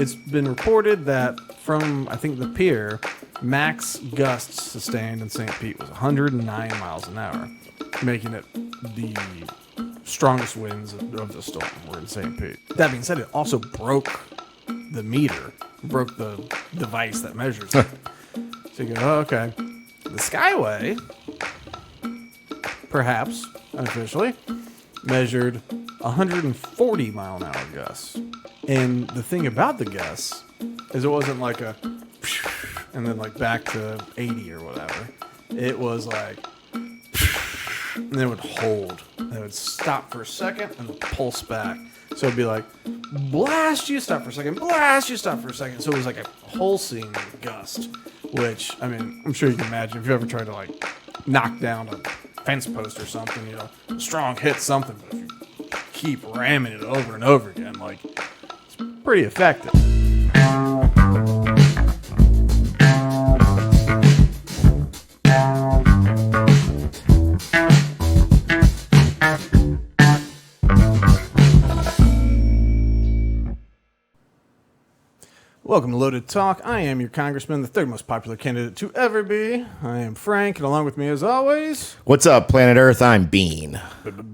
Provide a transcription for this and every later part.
it's been reported that from, I think, the pier, max gusts sustained in St. Pete was 109 miles an hour, making it the strongest winds of the storm were in St. Pete. That being said, it also broke the meter, broke the device that measures it. So you go, oh, okay. The Skyway, perhaps, unofficially, measured 140 mile an hour gusts. And the thing about the gusts is it wasn't like a and then like back to 80 or whatever. It was like and it would hold. And it would stop for a second and pulse back. So it'd be like, blast you, stop for a second, blast you, stop for a second. So it was like a pulsing gust, which, I mean, I'm sure you can imagine if you ever tried to like knock down a fence post or something, you know, strong hit something, but if you keep ramming it over and over again, like, it's pretty effective. Welcome to Loaded Talk. I am your congressman, the third most popular candidate to ever be. I am Frank, and along with me as always... What's up, planet Earth? I'm Bean.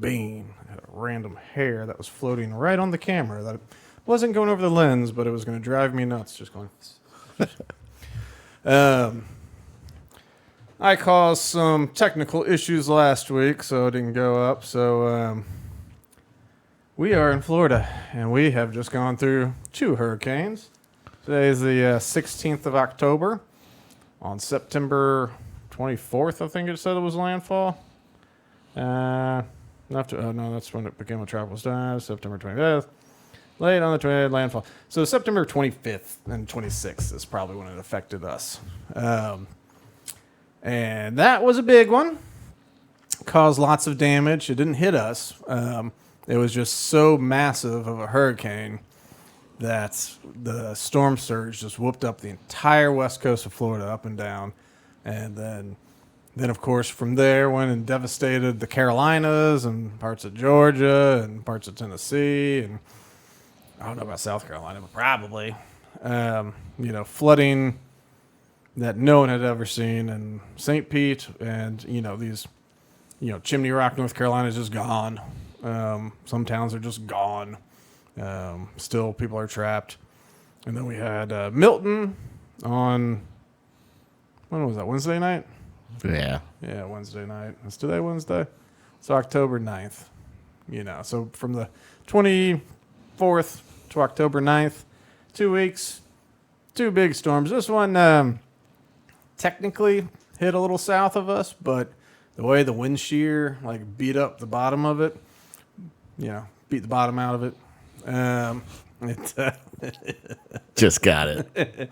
Bean. I had a random hair that was floating right on the camera that wasn't going over the lens, but it was going to drive me nuts. Just going... I caused some technical issues last week, so it didn't go up. So we are in Florida, and we have just gone through 2 hurricanes. Today is the 16th of October. On September 24th, I think it said it was landfall. No, that's when it became a tropical storm. September 25th. Late on the 28th, landfall. So September 25th and 26th is probably when it affected us. And that was a big one. Caused lots of damage. It didn't hit us. It was just so massive of a hurricane that the storm surge just whooped up the entire west coast of Florida up and down. And then of course, from there went and devastated the Carolinas and parts of Georgia and parts of Tennessee. And I don't know about South Carolina, but probably. Flooding that no one had ever seen in St. Pete. And, Chimney Rock, North Carolina is just gone. Some towns are just gone. Still, people are trapped. And then we had Milton on, when was that, Wednesday night? Yeah. Yeah, Wednesday night. Is today Wednesday? It's October 9th. So from the 24th to October 9th, 2 weeks, 2 big storms. This one technically hit a little south of us, but the way the wind shear beat up the bottom of it, beat the bottom out of it. Just got it.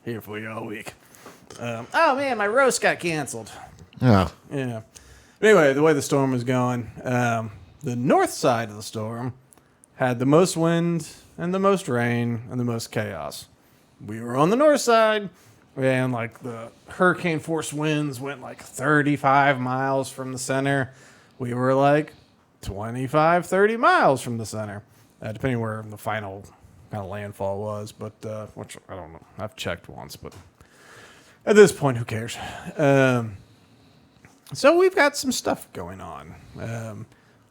Here for you all week. Oh man, my roast got canceled. Oh. Yeah. Anyway, the way the storm was going, the north side of the storm had the most wind and the most rain and the most chaos. We were on the north side, and the hurricane force winds went 35 miles from the center. We were 25, 30 miles from the center. Depending where the final kind of landfall was, but which I don't know. I've checked once, but at this point, who cares? So we've got some stuff going on. A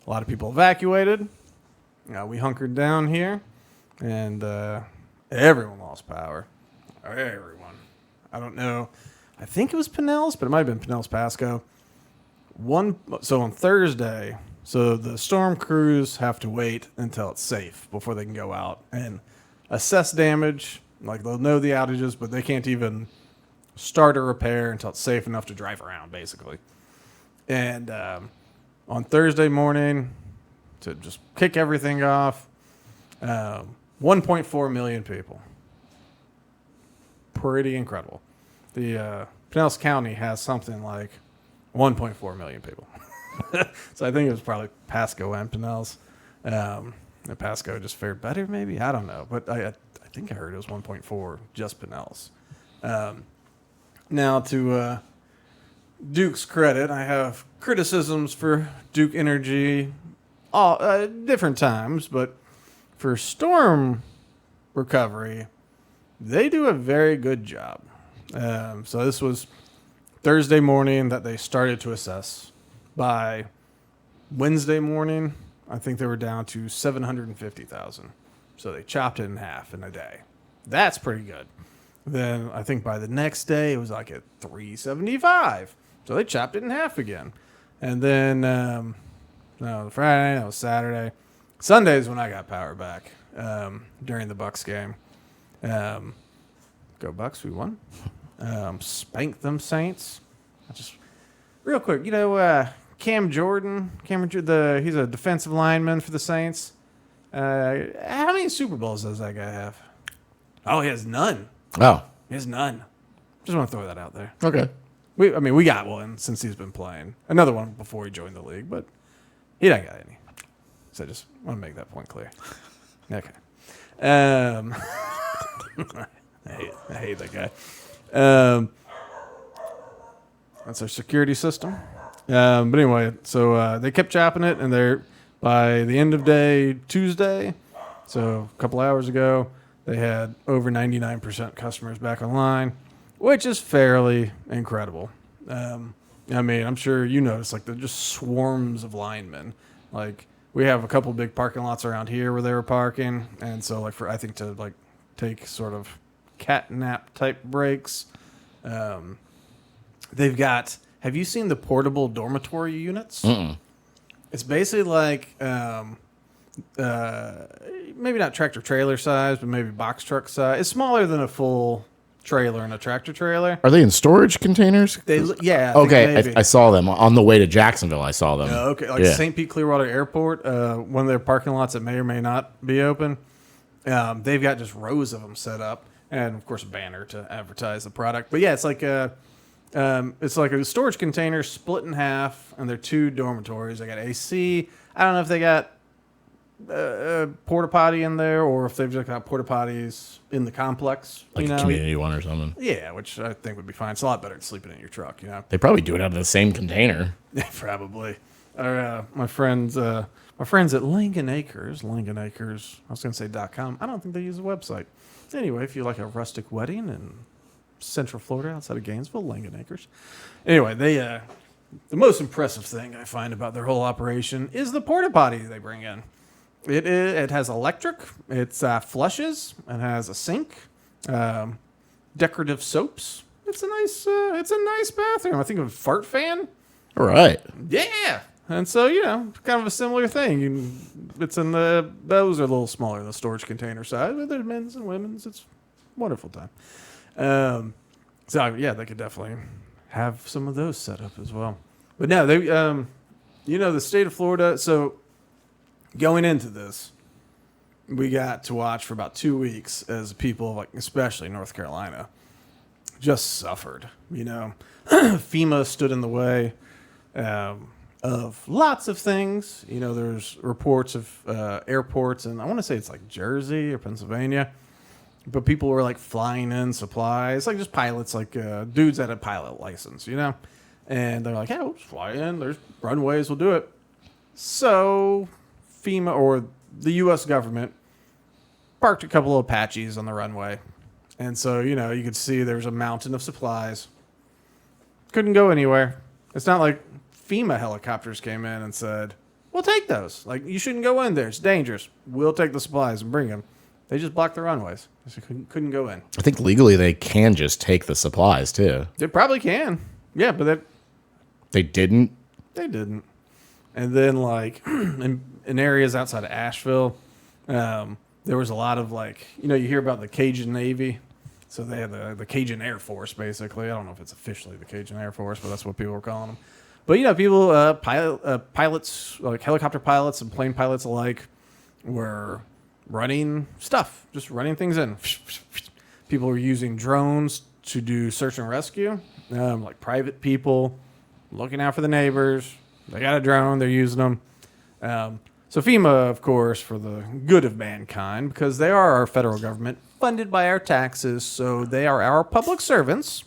lot of people evacuated. We hunkered down here, and everyone lost power. Everyone. I don't know. I think it was Pinellas, but it might have been Pinellas Pasco. So on Thursday. So the storm crews have to wait until it's safe before they can go out and assess damage. They'll know the outages, but they can't even start a repair until it's safe enough to drive around, basically. And on Thursday morning, to just kick everything off, 1.4 million people. Pretty incredible. The Pinellas County has something like 1.4 million people. So I think it was probably Pasco and Pinellas. Pasco just fared better, maybe? I don't know. But I think I heard it was 1.4, just Pinellas. Now, to Duke's credit, I have criticisms for Duke Energy all different times. But for storm recovery, they do a very good job. So this was Thursday morning that they started to assess. By Wednesday morning, I think they were down to 750,000. So they chopped it in half in a day. That's pretty good. Then I think by the next day, it was like at 375. So they chopped it in half again. And then, Friday, that was Saturday. Sunday is when I got power back during the Bucks game. Go Bucks, we won. Spanked them Saints. Real quick, Cameron Jordan, he's a defensive lineman for the Saints. How many Super Bowls does that guy have? Oh, he has none. Oh. He has none. Just want to throw that out there. Okay. We got one since he's been playing. Another one before he joined the league, but he didn't got any. So I just want to make that point clear. Okay. I hate that guy. That's our security system. But anyway, so they kept chopping it, and they're by the end of day Tuesday, so a couple hours ago, they had over 99% customers back online, which is fairly incredible. I'm sure you noticed, like, they're just swarms of linemen. Like, we have a couple big parking lots around here where they were parking, and so, like, I think to, like, take sort of cat nap type breaks, they've got, have you seen the portable dormitory units? Mm-mm. It's basically like, maybe not tractor trailer size, but maybe box truck size. It's smaller than a full trailer and a tractor trailer. Are they in storage containers? Yeah. Okay, I saw them on the way to Jacksonville. I saw them. Okay, like St. Pete Clearwater Airport, one of their parking lots that may or may not be open. They've got just rows of them set up, and of course a banner to advertise the product. But yeah, it's like a storage container split in half, and they're two dormitories. They got AC. I don't know if they got a porta potty in there, or if they've just got porta potties in the complex, like a community one or something. Yeah, which I think would be fine. It's a lot better than sleeping in your truck, They probably do it out of the same container. Yeah, probably. My friends at Lincoln Acres. I was going to say .com. I don't think they use a website. Anyway, if you like a rustic wedding in Central Florida outside of Gainesville, Lincoln Acres. Anyway, the most impressive thing I find about their whole operation is the porta potty they bring in. It has electric. It's flushes. It has a sink. Decorative soaps. It's a nice bathroom. I think of a fart fan. All right. Yeah. And so, kind of a similar thing. Those are a little smaller than the storage container size, but there's men's and women's. It's a wonderful time. They could definitely have some of those set up as well. But no, they, the state of Florida. So going into this, we got to watch for about 2 weeks as people, like especially North Carolina, just suffered. FEMA stood in the way of lots of things. There's reports of airports, and I want to say it's like Jersey or Pennsylvania. But people were like flying in supplies, like just pilots, like dudes that had a pilot license, and they're like, "Hey, we'll just fly in. There's runways. We'll do it." So FEMA or the U.S. government parked a couple of Apaches on the runway, and so you could see there was a mountain of supplies. Couldn't go anywhere. It's not like FEMA helicopters came in and said, "We'll take those. Like, you shouldn't go in there. It's dangerous. We'll take the supplies and bring them." They just blocked the runways. They couldn't go in. I think legally they can just take the supplies, too. They probably can. Yeah, but they didn't? They didn't. And then, like, in areas outside of Asheville, there was a lot of, like, you hear about the Cajun Navy. So they have the Cajun Air Force, basically. I don't know if it's officially the Cajun Air Force, but that's what people were calling them. But, people, pilots, like helicopter pilots and plane pilots alike, were running stuff, just running things in. People were using drones to do search and rescue, like private people looking out for the neighbors. They got a drone, they're using them. So FEMA, of course, for the good of mankind, because they are our federal government, funded by our taxes, so they are our public servants.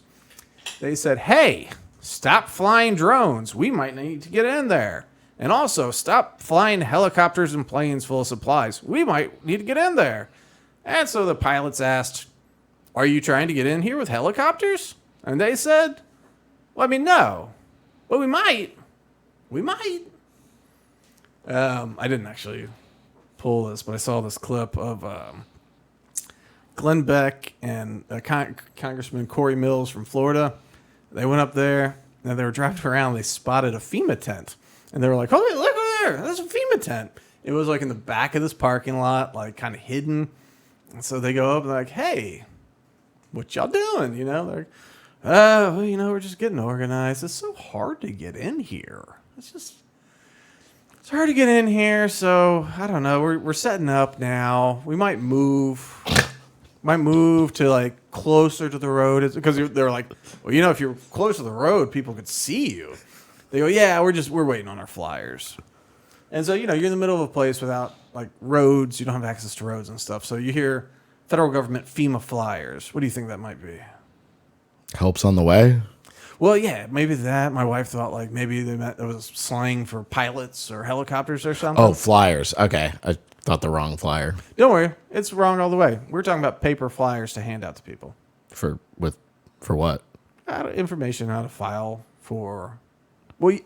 They said, "Hey, stop flying drones. We might need to get in there. And also, stop flying helicopters and planes full of supplies. We might need to get in there." And so the pilots asked, "Are you trying to get in here with helicopters?" And they said, "Well, I mean, no, but we might. We might." I didn't actually pull this, but I saw this clip of Glenn Beck and Congressman Corey Mills from Florida. They went up there, and they were driving around. They spotted a FEMA tent, and they were like, "Oh, wait, look over there! There's a FEMA tent." It was like in the back of this parking lot, like kind of hidden. And so they go up and they're like, "Hey, what y'all doing?" You know, they're like, well, you know, we're just getting organized. It's so hard to get in here. It's hard to get in here. So I don't know. We're setting up now. We might move to like closer to the road, because they're like, well, you know, if you're close to the road, people could see you. They go, yeah, we're waiting on our flyers. And so, you know, you're in the middle of a place without like roads. You don't have access to roads and stuff. So you hear federal government FEMA flyers. What do you think that might be? Help's on the way. Well, yeah, maybe that. My wife thought like maybe they meant it was slang for pilots or helicopters or something. Oh, flyers. Okay. I thought the wrong flyer. Don't worry. It's wrong all the way. We're talking about paper flyers to hand out to people. For what? Information how to file for. Well,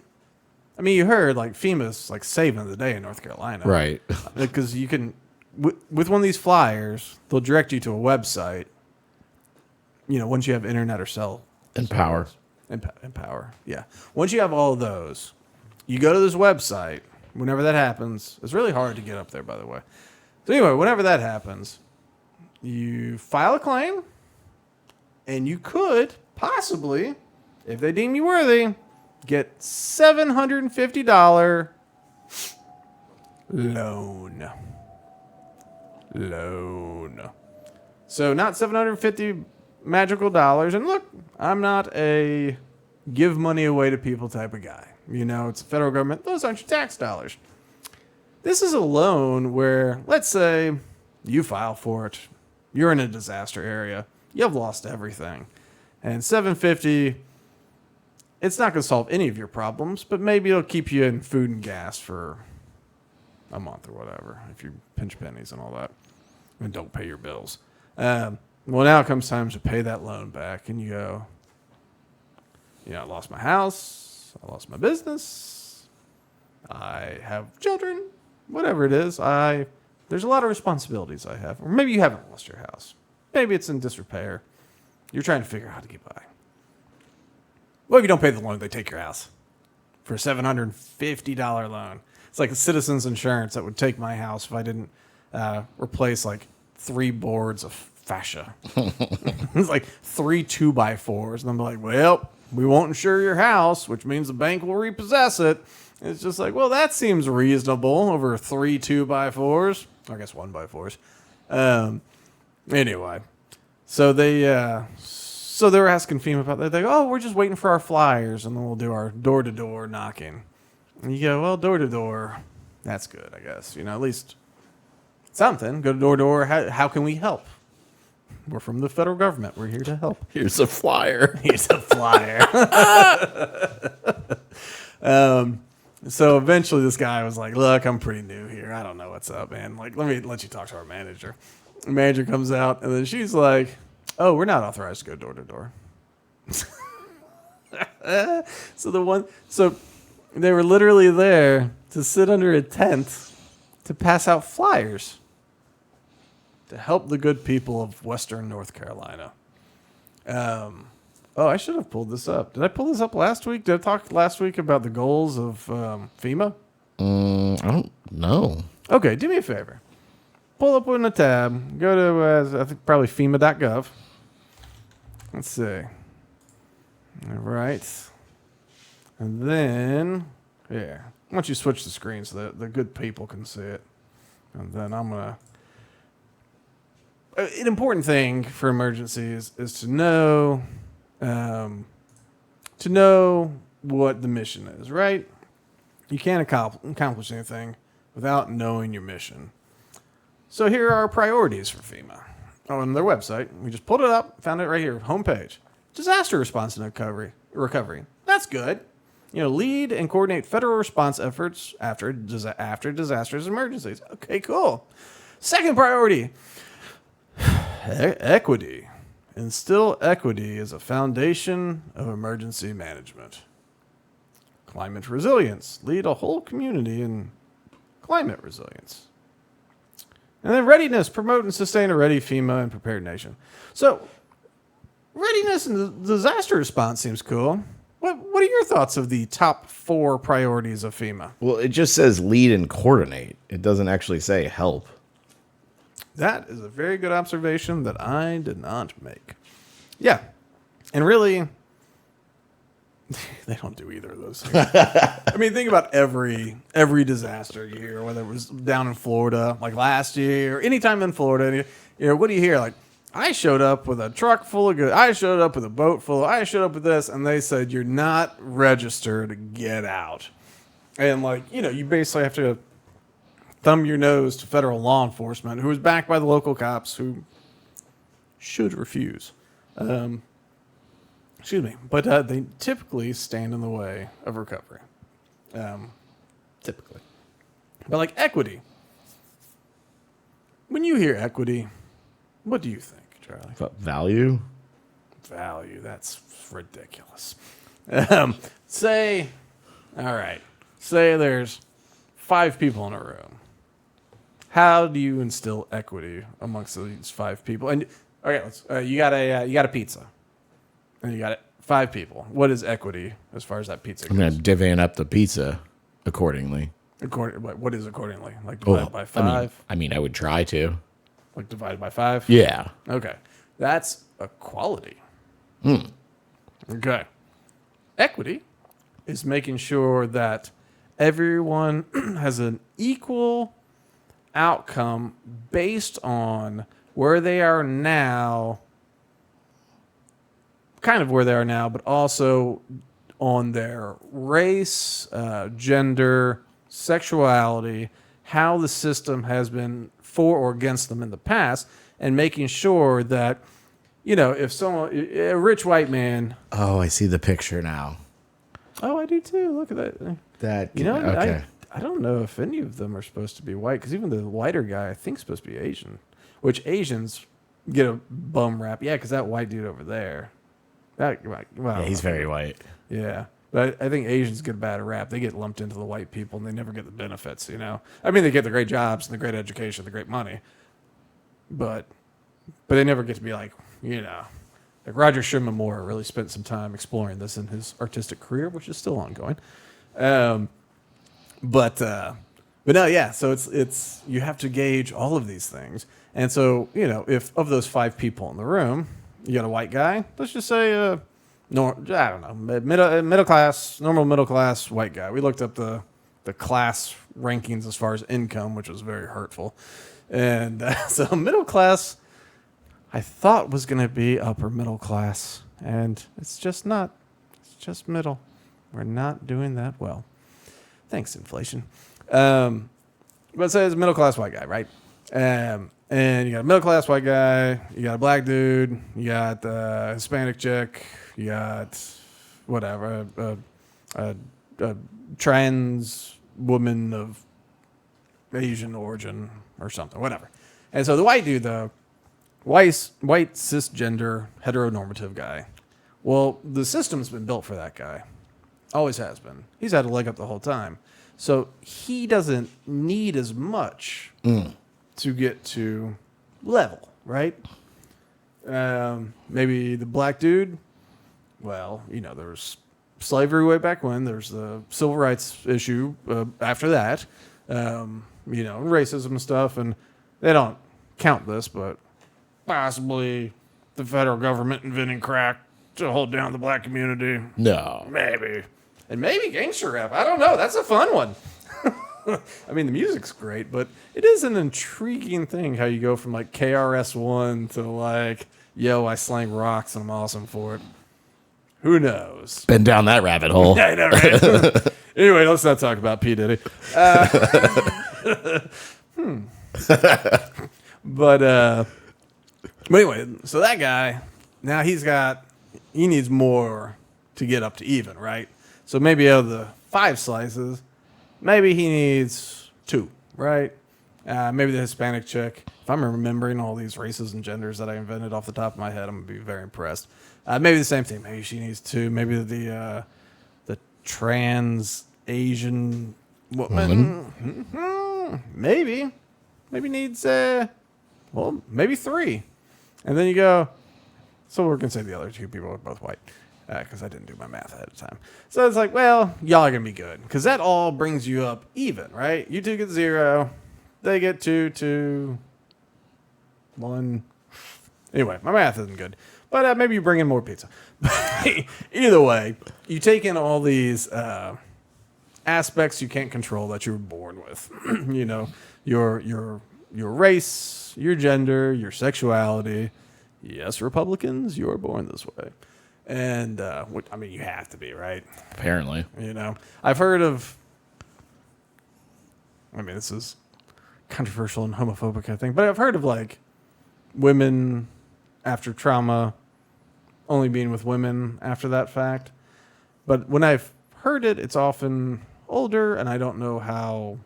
I mean, you heard like FEMA's like saving the day in North Carolina. Right. Because you can, with one of these flyers, they'll direct you to a website, you know, once you have internet or cell. And power. And power, yeah. Once you have all of those, you go to this website. Whenever that happens, it's really hard to get up there, by the way. So anyway, whenever that happens, you file a claim, and you could possibly, if they deem you worthy, get $750 loan. So not 750 magical dollars. And look, I'm not a give money away to people type of guy. You know, it's the federal government. Those aren't your tax dollars. This is a loan where, let's say, you file for it. You're in a disaster area. You've lost everything. And $750, it's not going to solve any of your problems, but maybe it'll keep you in food and gas for a month or whatever, if you pinch pennies and all that, and don't pay your bills. Well, now it comes time to pay that loan back, and you go, you know, I lost my house, I lost my business, I have children, whatever it is. There's a lot of responsibilities I have. Or maybe you haven't lost your house. Maybe it's in disrepair. You're trying to figure out how to get by. Well, if you don't pay the loan, they take your house for a $750 loan. It's like a Citizens Insurance that would take my house if I didn't replace like 3 boards of fascia. It's like 3 2x4s. And I'm like, well, we won't insure your house, which means the bank will repossess it. It's just like, well, that seems reasonable over 3 2x4s. I guess 1x4s. Anyway, so they were asking FEMA about that. They go, oh, we're just waiting for our flyers, and then we'll do our door-to-door knocking. And you go, well, door-to-door, that's good, I guess. You know, at least something. Go door-to-door. How can we help? We're from the federal government. We're here to help. Here's a flyer. Here's a flyer. So eventually this guy was like, look, I'm pretty new here. I don't know what's up, man. Like, let me let you talk to our manager. The manager comes out, and then she's like, oh, we're not authorized to go door to door. So they were literally there to sit under a tent to pass out flyers to help the good people of Western North Carolina. I should have pulled this up. Did I pull this up last week? Did I talk last week about the goals of FEMA? I don't know. Okay, do me a favor. Pull up in a tab. Go to, I think, probably FEMA.gov. Let's see. All right. And then, yeah. Why don't you switch the screen so that the good people can see it? And then I'm going to... An important thing for emergencies is to know what the mission is, right? You can't accomplish anything without knowing your mission. So here are our priorities for FEMA. On their website, we just pulled it up, found it right here, homepage. Disaster response and recovery. That's good. You know, lead and coordinate federal response efforts after disasters and emergencies. Okay, cool. Second priority, Equity. Instill equity as a foundation of emergency management. Climate resilience. Lead a whole community in climate resilience. And then readiness. Promote and sustain a ready FEMA and prepared nation. So, readiness and disaster response seems cool. What are your thoughts of the top 4 priorities of FEMA? Well, it just says lead and coordinate. It doesn't actually say help. That is a very good observation that I did not make. Yeah. And really, they don't do either of those things. I mean, think about every disaster you hear, whether it was down in Florida, like last year, or anytime in Florida, what do you hear? Like, I showed up with a truck full of goods. I showed up with a boat full. I showed up with this, and they said, you're not registered to get out. And, you basically have to thumb your nose to federal law enforcement, who is backed by the local cops, who should refuse. Excuse me. But they typically stand in the way of recovery. Typically. But, equity. When you hear equity, what do you think, Charlie? Value? Value. That's ridiculous. Say there's 5 people in a room. How do you instill equity amongst these 5 people? And you got a pizza, and you got 5 people. What is equity as far as that pizza goes? I'm going to divvy up the pizza accordingly. What is accordingly? Divided by 5? I mean, I would try to. Divided by 5? Yeah. Okay. That's equality. Okay. Equity is making sure that everyone has an equal outcome based on where they are now, kind of where they are now, but also on their race, gender, sexuality, how the system has been for or against them in the past, and making sure that, if a rich white man. Oh, I see the picture now. Oh, I do too. Look at that. Okay. I don't know if any of them are supposed to be white, because even the whiter guy, I think, is supposed to be Asian, which Asians get a bum rap. Yeah, because that white dude over there. He's very white. Yeah. But I think Asians get a bad rap. They get lumped into the white people, and they never get the benefits, I mean, they get the great jobs and the great education, the great money. But they never get to be like Roger Sherman Moore really spent some time exploring this in his artistic career, which is still ongoing. But no, yeah. So it's you have to gauge all of these things, and so if of those 5 people in the room, you got a white guy. Let's just say I don't know, middle class, normal middle class white guy. We looked up the class rankings as far as income, which was very hurtful, and so middle class, I thought was going to be upper middle class, and it's just not. It's just middle. We're not doing that well. Thanks, inflation. But say it's a middle class white guy, right? And you got a middle class white guy, you got a black dude, you got a Hispanic chick, you got whatever, a trans woman of Asian origin or something, whatever. And so the white dude, though, white cisgender heteronormative guy. Well, the system's been built for that guy. Always has been. He's had a leg up the whole time. So he doesn't need as much to get to level, right? Maybe the black dude, well, there was slavery way back when. There's the civil rights issue after that, racism and stuff. And they don't count this, but possibly the federal government inventing crack to hold down the black community. No. Maybe. And maybe gangster rap. I don't know. That's a fun one. I mean, the music's great, but it is an intriguing thing how you go from KRS-One to yo, I slang rocks and I'm awesome for it. Who knows? Been down that rabbit hole. Yeah, I know, right? Anyway, let's not talk about P. Diddy. But anyway, so that guy, now he needs more to get up to even, right? So maybe out of the 5 slices, maybe he needs 2, right? Maybe the Hispanic chick. If I'm remembering all these races and genders that I invented off the top of my head, I'm gonna be very impressed. Maybe the same thing. Maybe she needs two. Maybe the trans Asian woman. Maybe needs maybe three. And then you go. So we're gonna say the other two people are both white. Because I didn't do my math ahead of time. So it's like, well, y'all are going to be good. Because that all brings you up even, right? You two get 0. They get 2, 2, 1. Anyway, my math isn't good. But maybe you bring in more pizza. Either way, you take in all these aspects you can't control that you were born with. You know, your race, your gender, your sexuality. Yes, Republicans, you are born this way. And, I mean, you have to be, right? Apparently. You know, I've heard of, I mean, this is controversial and homophobic, I think, but I've heard of, like, women after trauma only being with women after that fact. But when I've heard it, it's often older, and I don't know how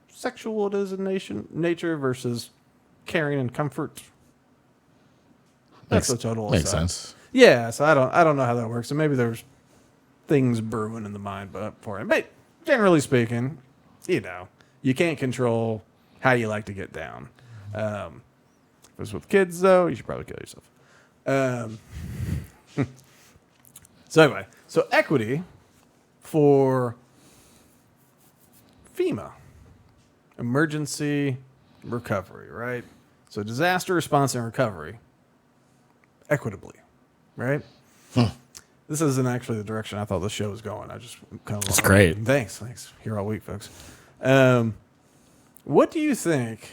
sexual it is in nature versus caring and comfort. That's a total makes aside. sense. Yeah, so I don't know how that works. So maybe there's things brewing in the mind for him. But generally speaking, you know, you can't control how you like to get down. If it's with kids, though, you should probably kill yourself. So anyway, so equity for FEMA, emergency recovery, right? So disaster response and recovery, equitably. Right? This isn't actually the direction I thought the show was going. I just kind of. That's great. Thanks. Here all week, folks. What do you think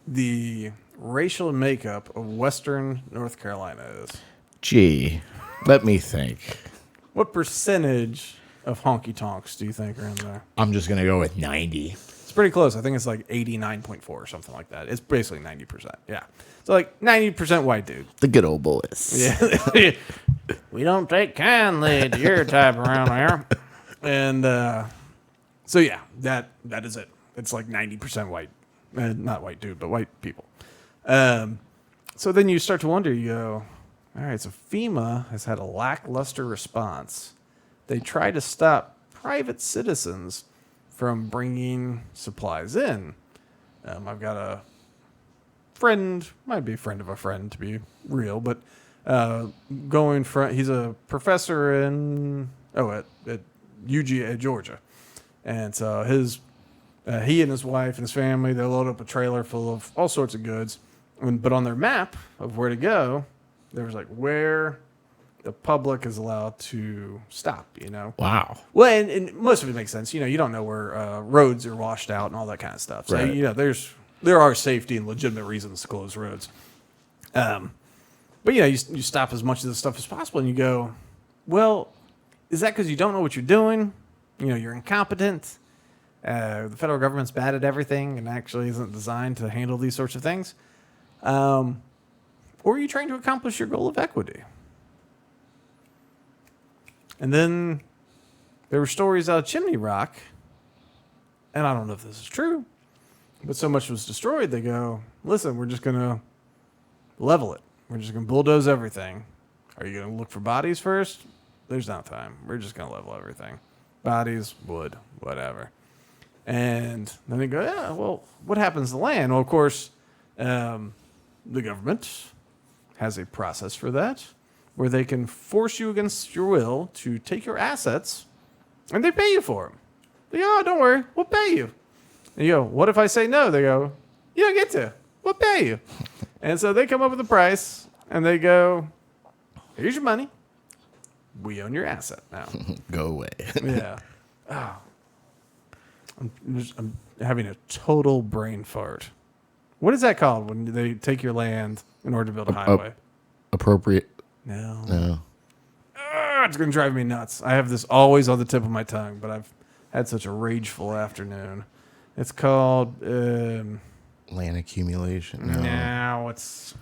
the racial makeup of Western North Carolina is? Gee, let me think. What percentage of honky tonks do you think are in there? I'm just gonna go with 90. It's pretty close. I think it's like 89.4 or something like that. It's basically 90%. Yeah. So like 90% white dude. The good old boys. Yeah. We don't take kindly to your type around here. And so yeah, that is it. It's like 90% white. Not white dude, but white people. So then you start to wonder, you go, all right, so FEMA has had a lackluster response. They try to stop private citizens from bringing supplies in. I've got a friend, might be a friend of a friend to be real, but he's a professor at UGA, Georgia. And so he and his wife and his family, they load up a trailer full of all sorts of goods. But on their map of where to go, there was like where the public is allowed to stop, you know? Wow. Well, and most of it makes sense. You know, you don't know where roads are washed out and all that kind of stuff. So, Right. you know, there are safety and legitimate reasons to close roads. But, you know, you stop as much of this stuff as possible and you go, well, is that because you don't know what you're doing? You know, you're incompetent. The federal government's bad at everything and actually isn't designed to handle these sorts of things. Or are you trying to accomplish your goal of equity? And then there were stories out of Chimney Rock, and I don't know if this is true, but so much was destroyed, they go, listen, we're just going to level it. We're just going to bulldoze everything. Are you going to look for bodies first? There's no time. We're just going to level everything. Bodies, wood, whatever. And then they go, yeah, well, what happens to land? Well, of course, the government has a process for that where they can force you against your will to take your assets, and they pay you for them. They go, oh, don't worry, we'll pay you. And you go, what if I say no? They go, you don't get to. We'll pay you. And so they come up with a price, and they go, here's your money. We own your asset now. Go away. Yeah. Oh. I'm having a total brain fart. What is that called when they take your land in order to build a highway? Appropriate. No. It's going to drive me nuts. I have this always on the tip of my tongue, but I've had such a rageful afternoon. It's called... Land accumulation. No. Let's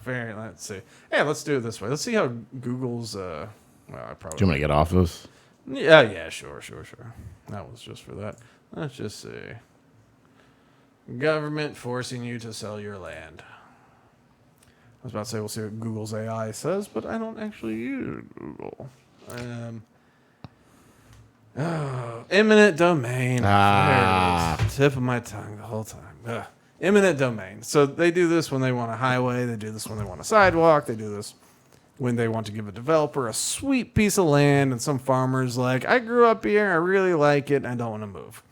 see. Yeah, let's do it this way. Let's see how Google's... well, I probably... Do you want me to get off this? Yeah, sure. That was just for that. Let's just see. Government forcing you to sell your land. I was about to say we'll see what Google's AI says, but I don't actually use Google. Eminent domain. Ah. There it is. Tip of my tongue the whole time. Ugh. Eminent domain. So they do this when they want a highway. They do this when they want a sidewalk. They do this when they want to give a developer a sweet piece of land. And some farmer's like, I grew up here. I really like it. And I don't want to move.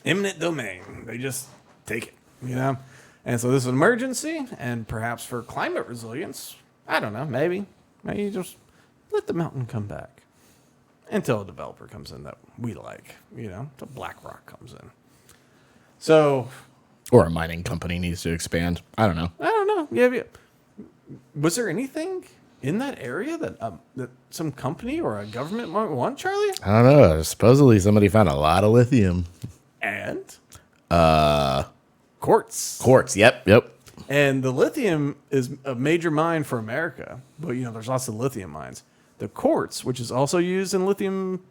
Eminent domain. They just take it, you know? And so this is an emergency. And perhaps for climate resilience, I don't know, maybe you just let the mountain come back. Until a developer comes in that we like, you know, until BlackRock comes in. So, Or a mining company needs to expand. I don't know. Yeah. Was there anything in that area that some company or a government might want, Charlie? I don't know. Supposedly somebody found a lot of lithium. And quartz. Quartz. Yep. And the lithium is a major mine for America, but you know, there's lots of lithium mines. The quartz, which is also used in lithium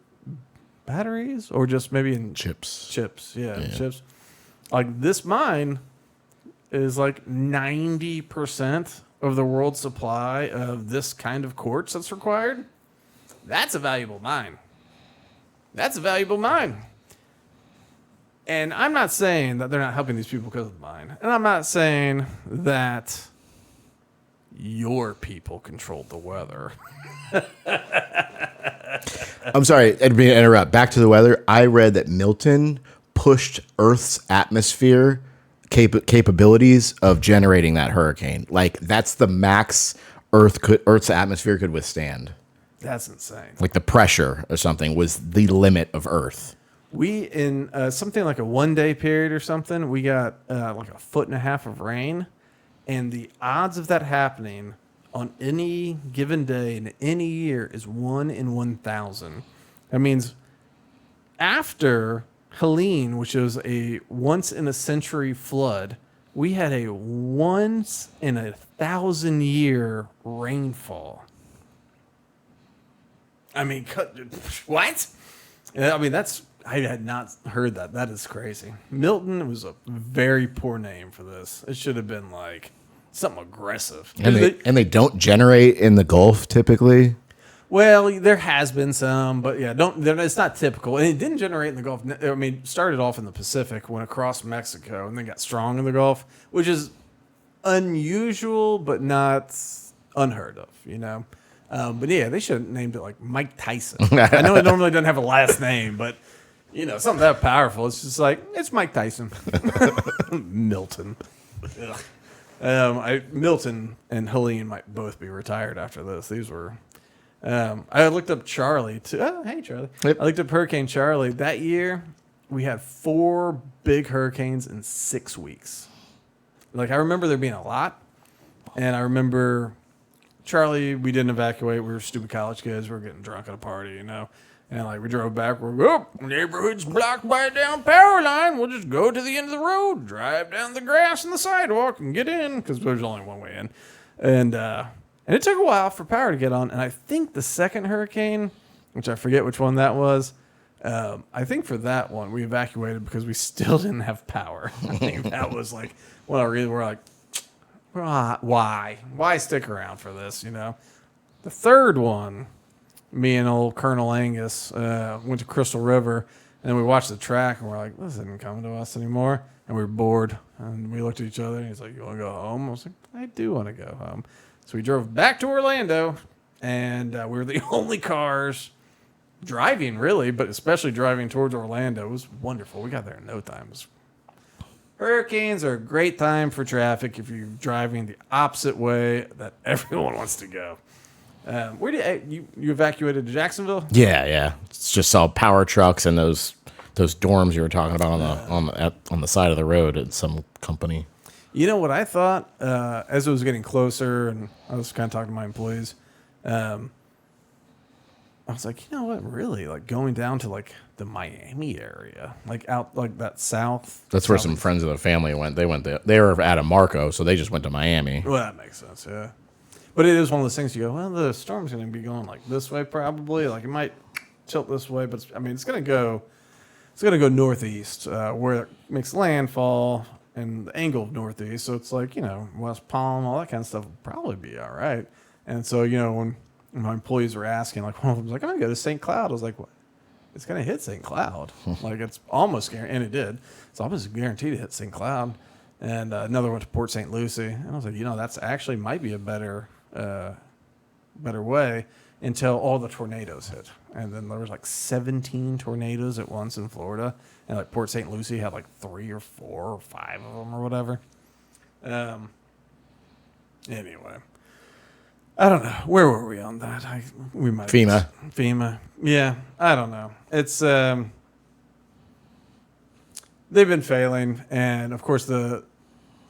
batteries or just maybe in Chips. Chips. Like this mine is like 90% of the world's supply of this kind of quartz that's required. That's a valuable mine. And I'm not saying that they're not helping these people because of the mine. And I'm not saying that your people controlled the weather. I'm sorry, I didn't mean to interrupt. Back to the weather. I read that Milton pushed Earth's atmosphere capabilities of generating that hurricane. Like that's the max Earth's atmosphere could withstand. That's insane. Like the pressure or something was the limit of Earth. We in something like a 1-day period or something, we got like 1.5 feet of rain, and the odds of that happening on any given day in any year is 1 in 1,000. That means after Helene, which was a once in a century flood, we had a once in 1,000 year rainfall. I mean, what? I mean, I had not heard that. That is crazy. Milton was a very poor name for this. It should have been like something aggressive. And they don't generate in the Gulf typically. Well, there has been some, but yeah, it's not typical. And it didn't generate in the Gulf. I mean, it started off in the Pacific, went across Mexico, and then got strong in the Gulf, which is unusual, but not unheard of, you know? But yeah, they should have named it like Mike Tyson. I know it normally doesn't have a last name, but you know, something that powerful. It's just like, it's Mike Tyson. Milton. Milton and Helene might both be retired after this. These were... I looked up Charlie too. Oh, hey Charlie. Yep. I looked up Hurricane Charlie. That year, we had 4 big hurricanes in 6 weeks. Like, I remember there being a lot. And I remember Charlie, we didn't evacuate. We were stupid college kids. We were getting drunk at a party, you know. And like, we drove back. We're neighborhood's blocked by a down power line. We'll just go to the end of the road, drive down the grass and the sidewalk and get in, because there's only one way in. And it took a while for power to get on. And I think the second hurricane, which I forget which one that was, I think for that one, we evacuated because we still didn't have power. I think that was like one of the reasons we're like, why? Why stick around for this, you know? The third one, me and old Colonel Angus went to Crystal River, and then we watched the track, and we're like, this isn't coming to us anymore. And we were bored, and we looked at each other, and he's like, you want to go home? I was like, I do want to go home. So we drove back to Orlando, and we were the only cars driving, really, but especially driving towards Orlando. It was wonderful. We got there in no time. Hurricanes are a great time for traffic if you're driving the opposite way that everyone wants to go. Where did you evacuated to Jacksonville? Yeah. It's just all power trucks and those dorms you were talking about on the side of the road at some company. You know what I thought as it was getting closer, and I was kind of talking to my employees. I was like, you know what, really, like going down to like the Miami area, like out like that south. That's where some friends of the family went. They went there. They were out of Marco, so they just went to Miami. Well, that makes sense, yeah. But it is one of those things you go, well, the storm's going to be going like this way probably. Like it might tilt this way, but it's going to go it's going to go northeast, where it makes landfall and the angle of northeast. So it's like, West Palm, all that kind of stuff will probably be all right. And so, when my employees were asking, like one of them was like, I'm going to go to St. Cloud. I was like, what? It's going to hit St. Cloud. Like it's almost guaranteed, and it did. It's almost guaranteed to hit St. Cloud. And another one to Port St. Lucie. And I was like, that's actually might be a better way until all the tornadoes hit. And then there was like 17 tornadoes at once in Florida. And like Port St. Lucie had like 3 or 4 or 5 of them or whatever. Anyway. I don't know. Where were we on that? We might FEMA. Yeah, I don't know. It's they've been failing, and of course the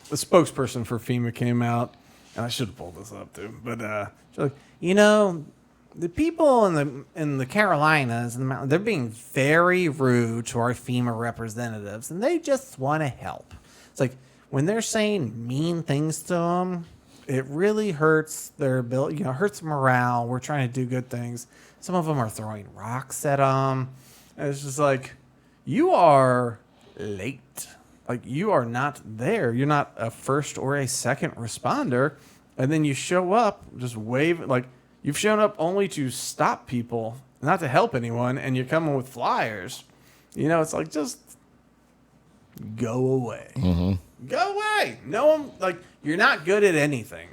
spokesperson for FEMA came out, and I should have pulled this up too, but she's like, the people in the Carolinas and the mountains, they're being very rude to our FEMA representatives, and they just want to help. It's like when they're saying mean things to them, it really hurts their ability, hurts morale. We're trying to do good things. Some of them are throwing rocks at them. And it's just like, you are late. Like, you are not there. You're not a first or a second responder. And then you show up, just wave, like, you've shown up only to stop people, not to help anyone, and you're coming with flyers. It's like, just go away. Mm-hmm. Go away. No one, like, you're not good at anything.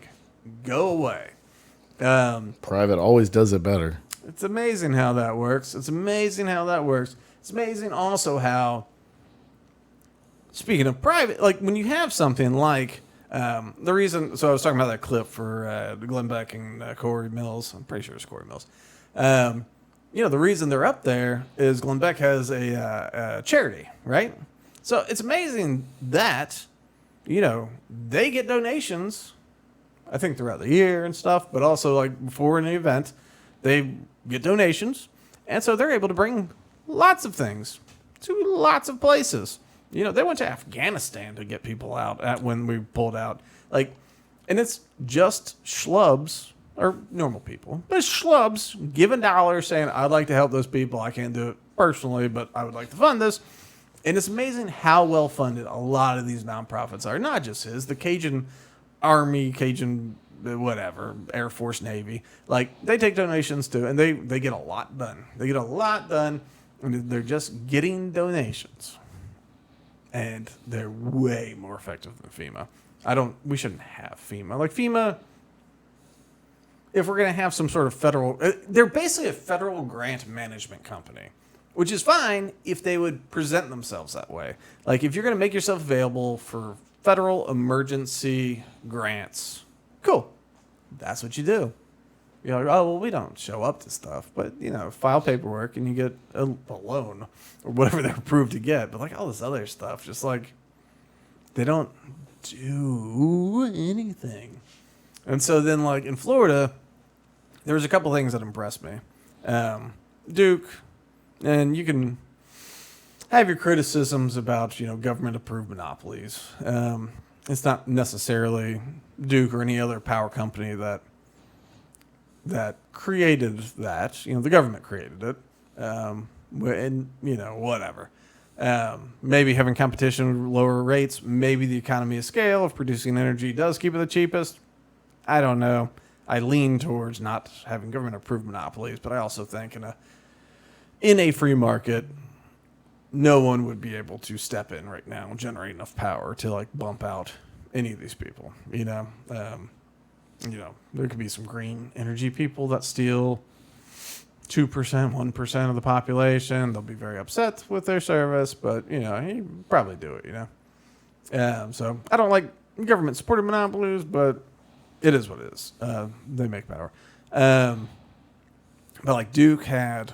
Go away. Private always does it better. It's amazing how that works. It's amazing also how, speaking of private, like when you have something like the reason, so I was talking about that clip for Glenn Beck and Corey Mills. I'm pretty sure it's Corey Mills. The reason they're up there is Glenn Beck has a charity, right? So it's amazing that, they get donations, I think throughout the year and stuff, but also like before an event, they get donations. And so they're able to bring lots of things to lots of places. They went to Afghanistan to get people out when we pulled out. Like, and it's just schlubs, or normal people, but it's schlubs giving dollars saying, I'd like to help those people. I can't do it personally, but I would like to fund this. And it's amazing how well funded a lot of these nonprofits are. Not just his, the Cajun Army, Cajun whatever, Air Force, Navy. Like, they take donations too, and they get a lot done. And they're just getting donations. And they're way more effective than FEMA. We shouldn't have FEMA. Like, FEMA, if we're going to have some sort of federal, they're basically a federal grant management company. Which is fine if they would present themselves that way. Like, if you're going to make yourself available for federal emergency grants, cool. That's what you do. You're like, oh, well, we don't show up to stuff. But, file paperwork and you get a loan or whatever they're approved to get. But, like, all this other stuff, just like, they don't do anything. And so then, like, in Florida, there was a couple things that impressed me. Duke... And you can have your criticisms about, government-approved monopolies. It's not necessarily Duke or any other power company that created that. The government created it. And, whatever. Maybe having competition, lower rates, maybe the economy of scale of producing energy does keep it the cheapest. I don't know. I lean towards not having government-approved monopolies, but I also think in a free market, no one would be able to step in right now and generate enough power to like bump out any of these people. There could be some green energy people that steal 2%, 1% of the population. They'll be very upset with their service, but you probably do it. So I don't like government supported monopolies, but it is what it is. They make power. But like Duke had,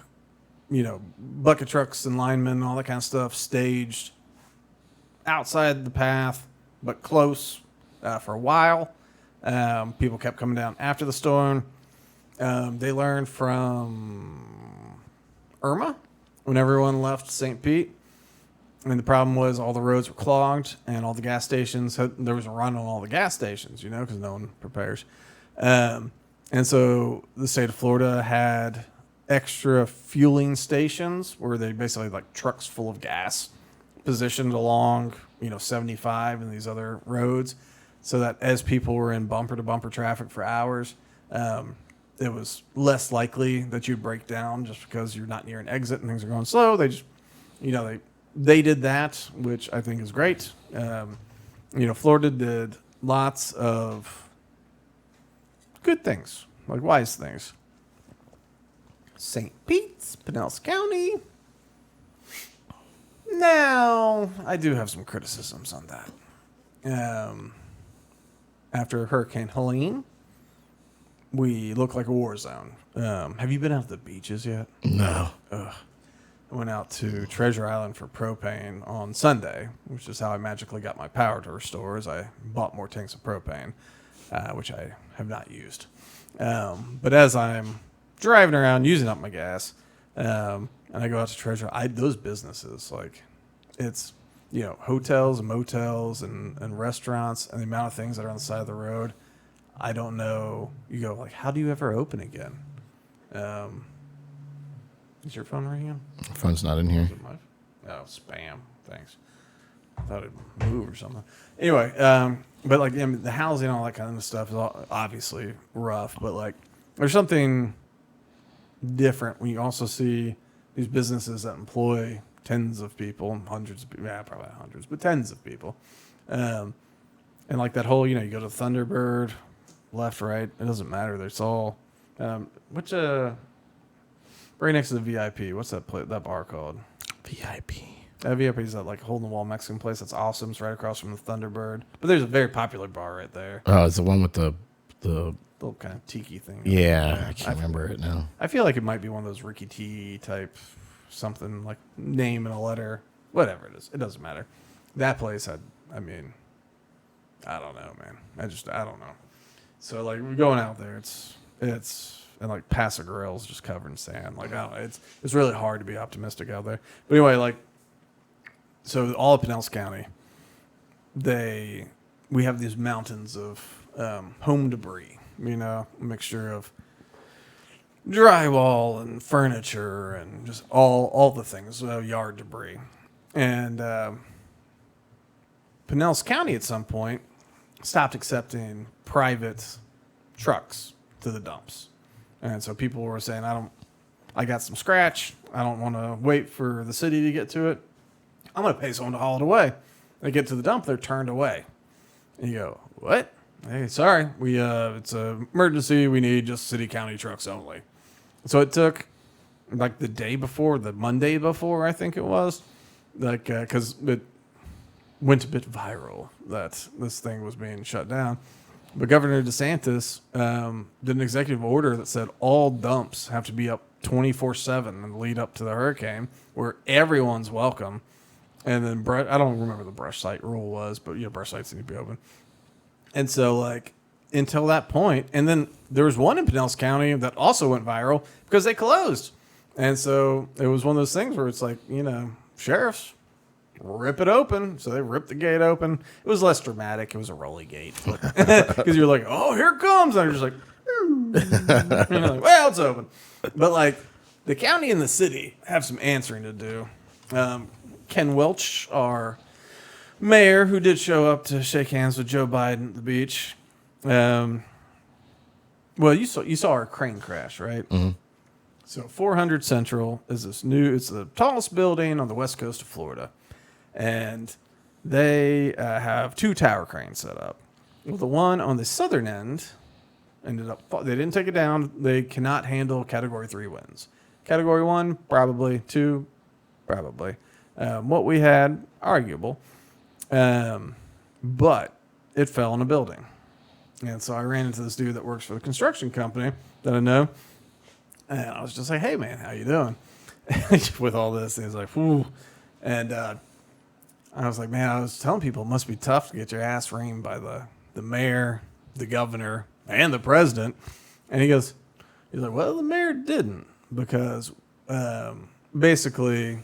bucket trucks and linemen and all that kind of stuff staged outside the path, but close for a while. People kept coming down after the storm. They learned from Irma when everyone left St. Pete. The problem was all the roads were clogged and all the gas stations, there was a run on all the gas stations, because no one prepares. And so the state of Florida had extra fueling stations where they basically like trucks full of gas positioned along, 75 and these other roads, so that as people were in bumper to bumper traffic for hours, it was less likely that you'd break down just because you're not near an exit and things are going slow. They just, they did that, which I think is great. Florida did lots of good things, like wise things. St. Pete's, Pinellas County. Now, I do have some criticisms on that. After Hurricane Helene, we look like a war zone. Have you been out to the beaches yet? No. Ugh. I went out to Treasure Island for propane on Sunday, which is how I magically got my power to restore, as I bought more tanks of propane, which I have not used. But as I'm driving around using up my gas, and I go out to Treasure, those businesses, like, it's, hotels and motels and restaurants and the amount of things that are on the side of the road. I don't know. You go, like, how do you ever open again? Is your phone ringing? Phone's not in here. Is it my? Oh, spam. Thanks. I thought it'd move or something. Anyway, but like the housing and all that kind of stuff is obviously rough, but like there's something different when you also see these businesses that employ tens of people, hundreds of people, probably not hundreds, but tens of people. And like that whole, you go to Thunderbird, left, right, it doesn't matter. There's all, right next to the VIP. What's that that bar called? VIP. VIP is that like hole in the wall Mexican place that's awesome. It's right across from the Thunderbird. But there's a very popular bar right there. Oh, it's the one with the little kind of tiki thing. Yeah, I can't remember it now. I feel like it might be one of those Ricky T type something, like name and a letter, whatever it is. It doesn't matter. That place I don't know, man. I don't know. So like we're going out there. It's and like Paso Grille's just covered in sand. Like I don't know. It's really hard to be optimistic out there. But anyway, like so all of Pinellas County, we have these mountains of home debris. A mixture of drywall and furniture and just all the things, yard debris. And Pinellas County at some point stopped accepting private trucks to the dumps. And so people were saying, I got some scratch. I don't want to wait for the city to get to it. I'm going to pay someone to haul it away. They get to the dump, they're turned away. And you go, what? Hey, sorry, it's an emergency. We need just city county trucks only. So it took like the Monday before, I think it was, like, because it went a bit viral that this thing was being shut down. But Governor DeSantis did an executive order that said all dumps have to be up 24/7 in the lead up to the hurricane, where everyone's welcome. And then I don't remember the brush site rule was, but brush sites need to be open. And so like until that point, and then there was one in Pinellas County that also went viral because they closed. And so it was one of those things where it's like, sheriffs rip it open. So they ripped the gate open. It was less dramatic. It was a rolly gate. Because you're like, oh, here it comes. And you're just like, like, well, it's open. But like the county and the city have some answering to do. Ken Welch, our mayor, who did show up to shake hands with Joe Biden at the beach. Well, you saw our crane crash, right? Mm-hmm. So 400 Central is it's the tallest building on the west coast of Florida. And they have 2 tower cranes set up. Well, the one on the southern end they didn't take it down. They cannot handle Category 3 winds. Category 1, probably. 2, probably. What we had, arguable. But it fell in a building. And so I ran into this dude that works for the construction company that I know. And I was just like, hey, man, how you doing? With all this. And he was like, whew. And I was like, man, I was telling people it must be tough to get your ass reamed by the mayor, the governor, and the president. And he's like, well, the mayor didn't. Because basically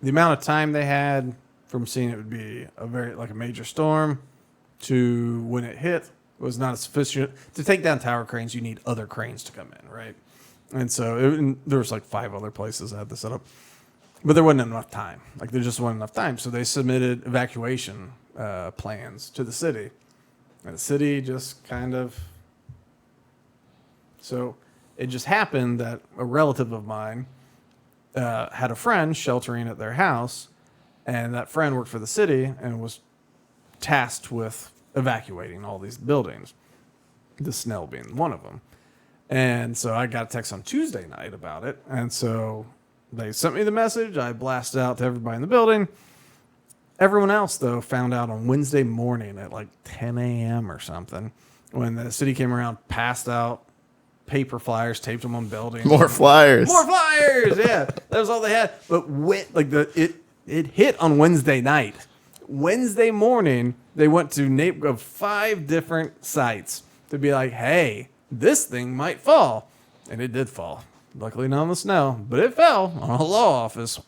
the amount of time they had from seeing it would be a major storm to when it hit was not sufficient. To take down tower cranes, you need other cranes to come in, right? And so and there was like 5 other places that had this set up. But there wasn't enough time. Like, there just wasn't enough time. So they submitted evacuation plans to the city. And the city just kind of... So it just happened that a relative of mine had a friend sheltering at their house. And that friend worked for the city and was tasked with evacuating all these buildings. The Snell being one of them. And so I got a text on Tuesday night about it. And so... They sent me the message. I blasted out to everybody in the building. Everyone else, though, found out on Wednesday morning at like 10 a.m. or something when the city came around, passed out paper flyers, taped them on buildings. More flyers. More flyers. Yeah, that was all they had. But it hit on Wednesday night. Wednesday morning, they went to 5 different sites to be like, hey, this thing might fall. And it did fall. Luckily not on the snow, but it fell on a law office.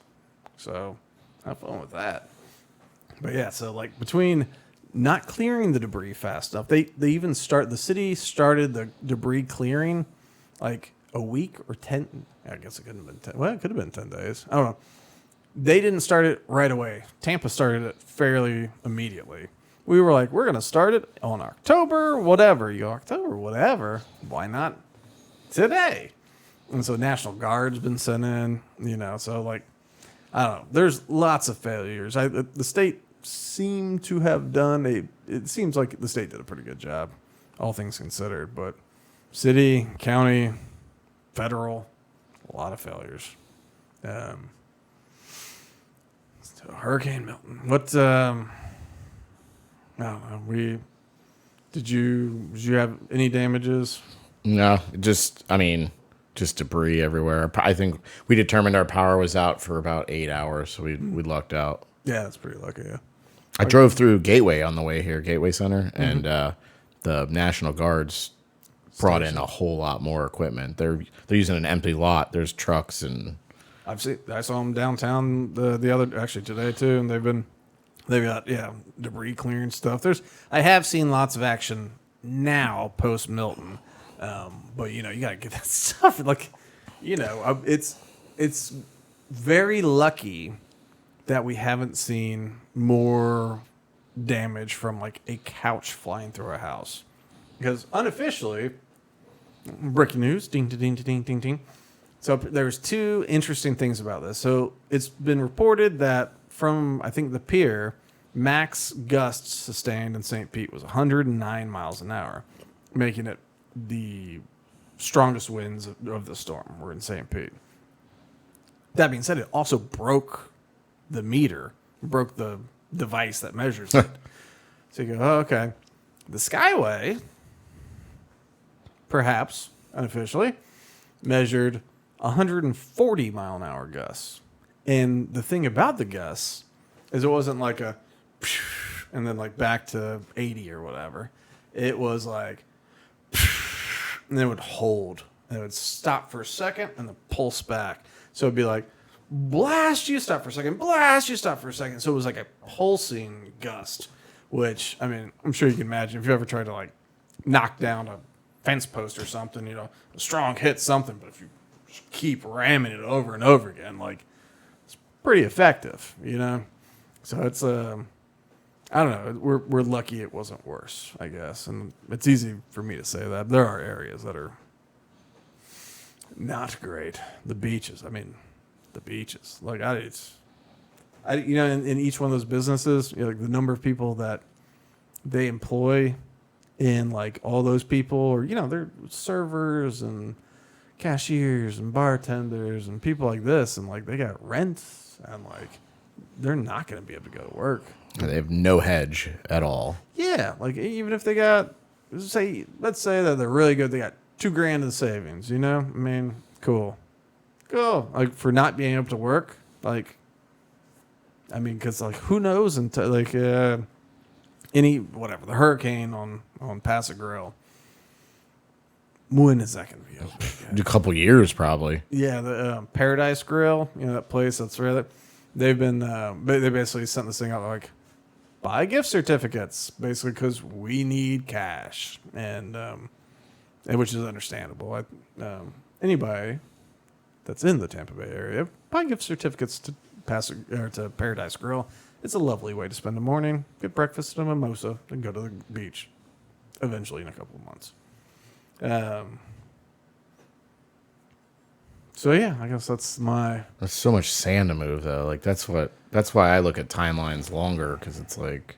So have fun with that. But yeah, so like between not clearing the debris fast enough, the city started the debris clearing like a week or 10. I guess it couldn't have been 10. Well, it could have been 10 days. I don't know. They didn't start it right away. Tampa started it fairly immediately. We were like, we're going to start it on October, whatever. You go, October, whatever. Why not today? And so National Guard's been sent in, so like, I don't know. There's lots of failures. The state seemed to have it seems like the state did a pretty good job, all things considered. But city, county, federal, a lot of failures. Hurricane Milton. What, I don't know. Did you have any damages? No, just debris everywhere. I think we determined our power was out for about 8 hours, so we lucked out. Yeah, that's pretty lucky, yeah. I drove through Gateway on the way here, Gateway Center, and the National Guards brought in a whole lot more equipment. They're using an empty lot. There's trucks and... I saw them downtown today too, and they've got debris clearing stuff. I have seen lots of action now post Milton. But you gotta get that stuff. Like, it's very lucky that we haven't seen more damage from like a couch flying through a house, because unofficially, breaking news, ding, ding, ding, ding, ding, ding. So there's 2 interesting things about this. So it's been reported that from I think the pier, max gusts sustained in St. Pete was 109 miles an hour, making it the strongest winds of the storm were in St. Pete. That being said, it also broke the meter, broke the device that measures it. So you go, oh, okay. The Skyway, perhaps unofficially, measured 140 mile an hour gusts. And the thing about the gusts is it wasn't like a and then like back to 80 or whatever. It was like and then it would hold. And it would stop for a second and then pulse back. So it'd be like, blast you, stop for a second, blast you, stop for a second. So it was like a pulsing gust, which, I mean, I'm sure you can imagine if you ever tried to like knock down a fence post or something, a strong hit something, but if you just keep ramming it over and over again, like, it's pretty effective, So it's, I don't know. We're lucky it wasn't worse, I guess. And it's easy for me to say that. There are areas that are not great. The beaches. Like in each one of those businesses, like the number of people that they employ in like all those people, or they're servers and cashiers and bartenders and people like this, and like they got rent, and like they're not going to be able to go to work. They have no hedge at all. Yeah, like even if they got, let's say that they're really good, they got $2,000 in savings. Cool. Like for not being able to work, like, because like who knows until like the hurricane on Paso Grill. When is that going to be open? A couple years probably. Yeah, the Paradise Grill, that place that's really. They've been they basically sent this thing out like, buy gift certificates, basically, because we need cash. And and which is understandable. Anybody that's in the Tampa Bay area, buy gift certificates to to Paradise Grill. It's a lovely way to spend the morning, get breakfast and a mimosa, and go to the beach. Eventually, in a couple of months. So yeah, I guess that's my. There's so much sand to move though. Like that's why I look at timelines longer, because it's like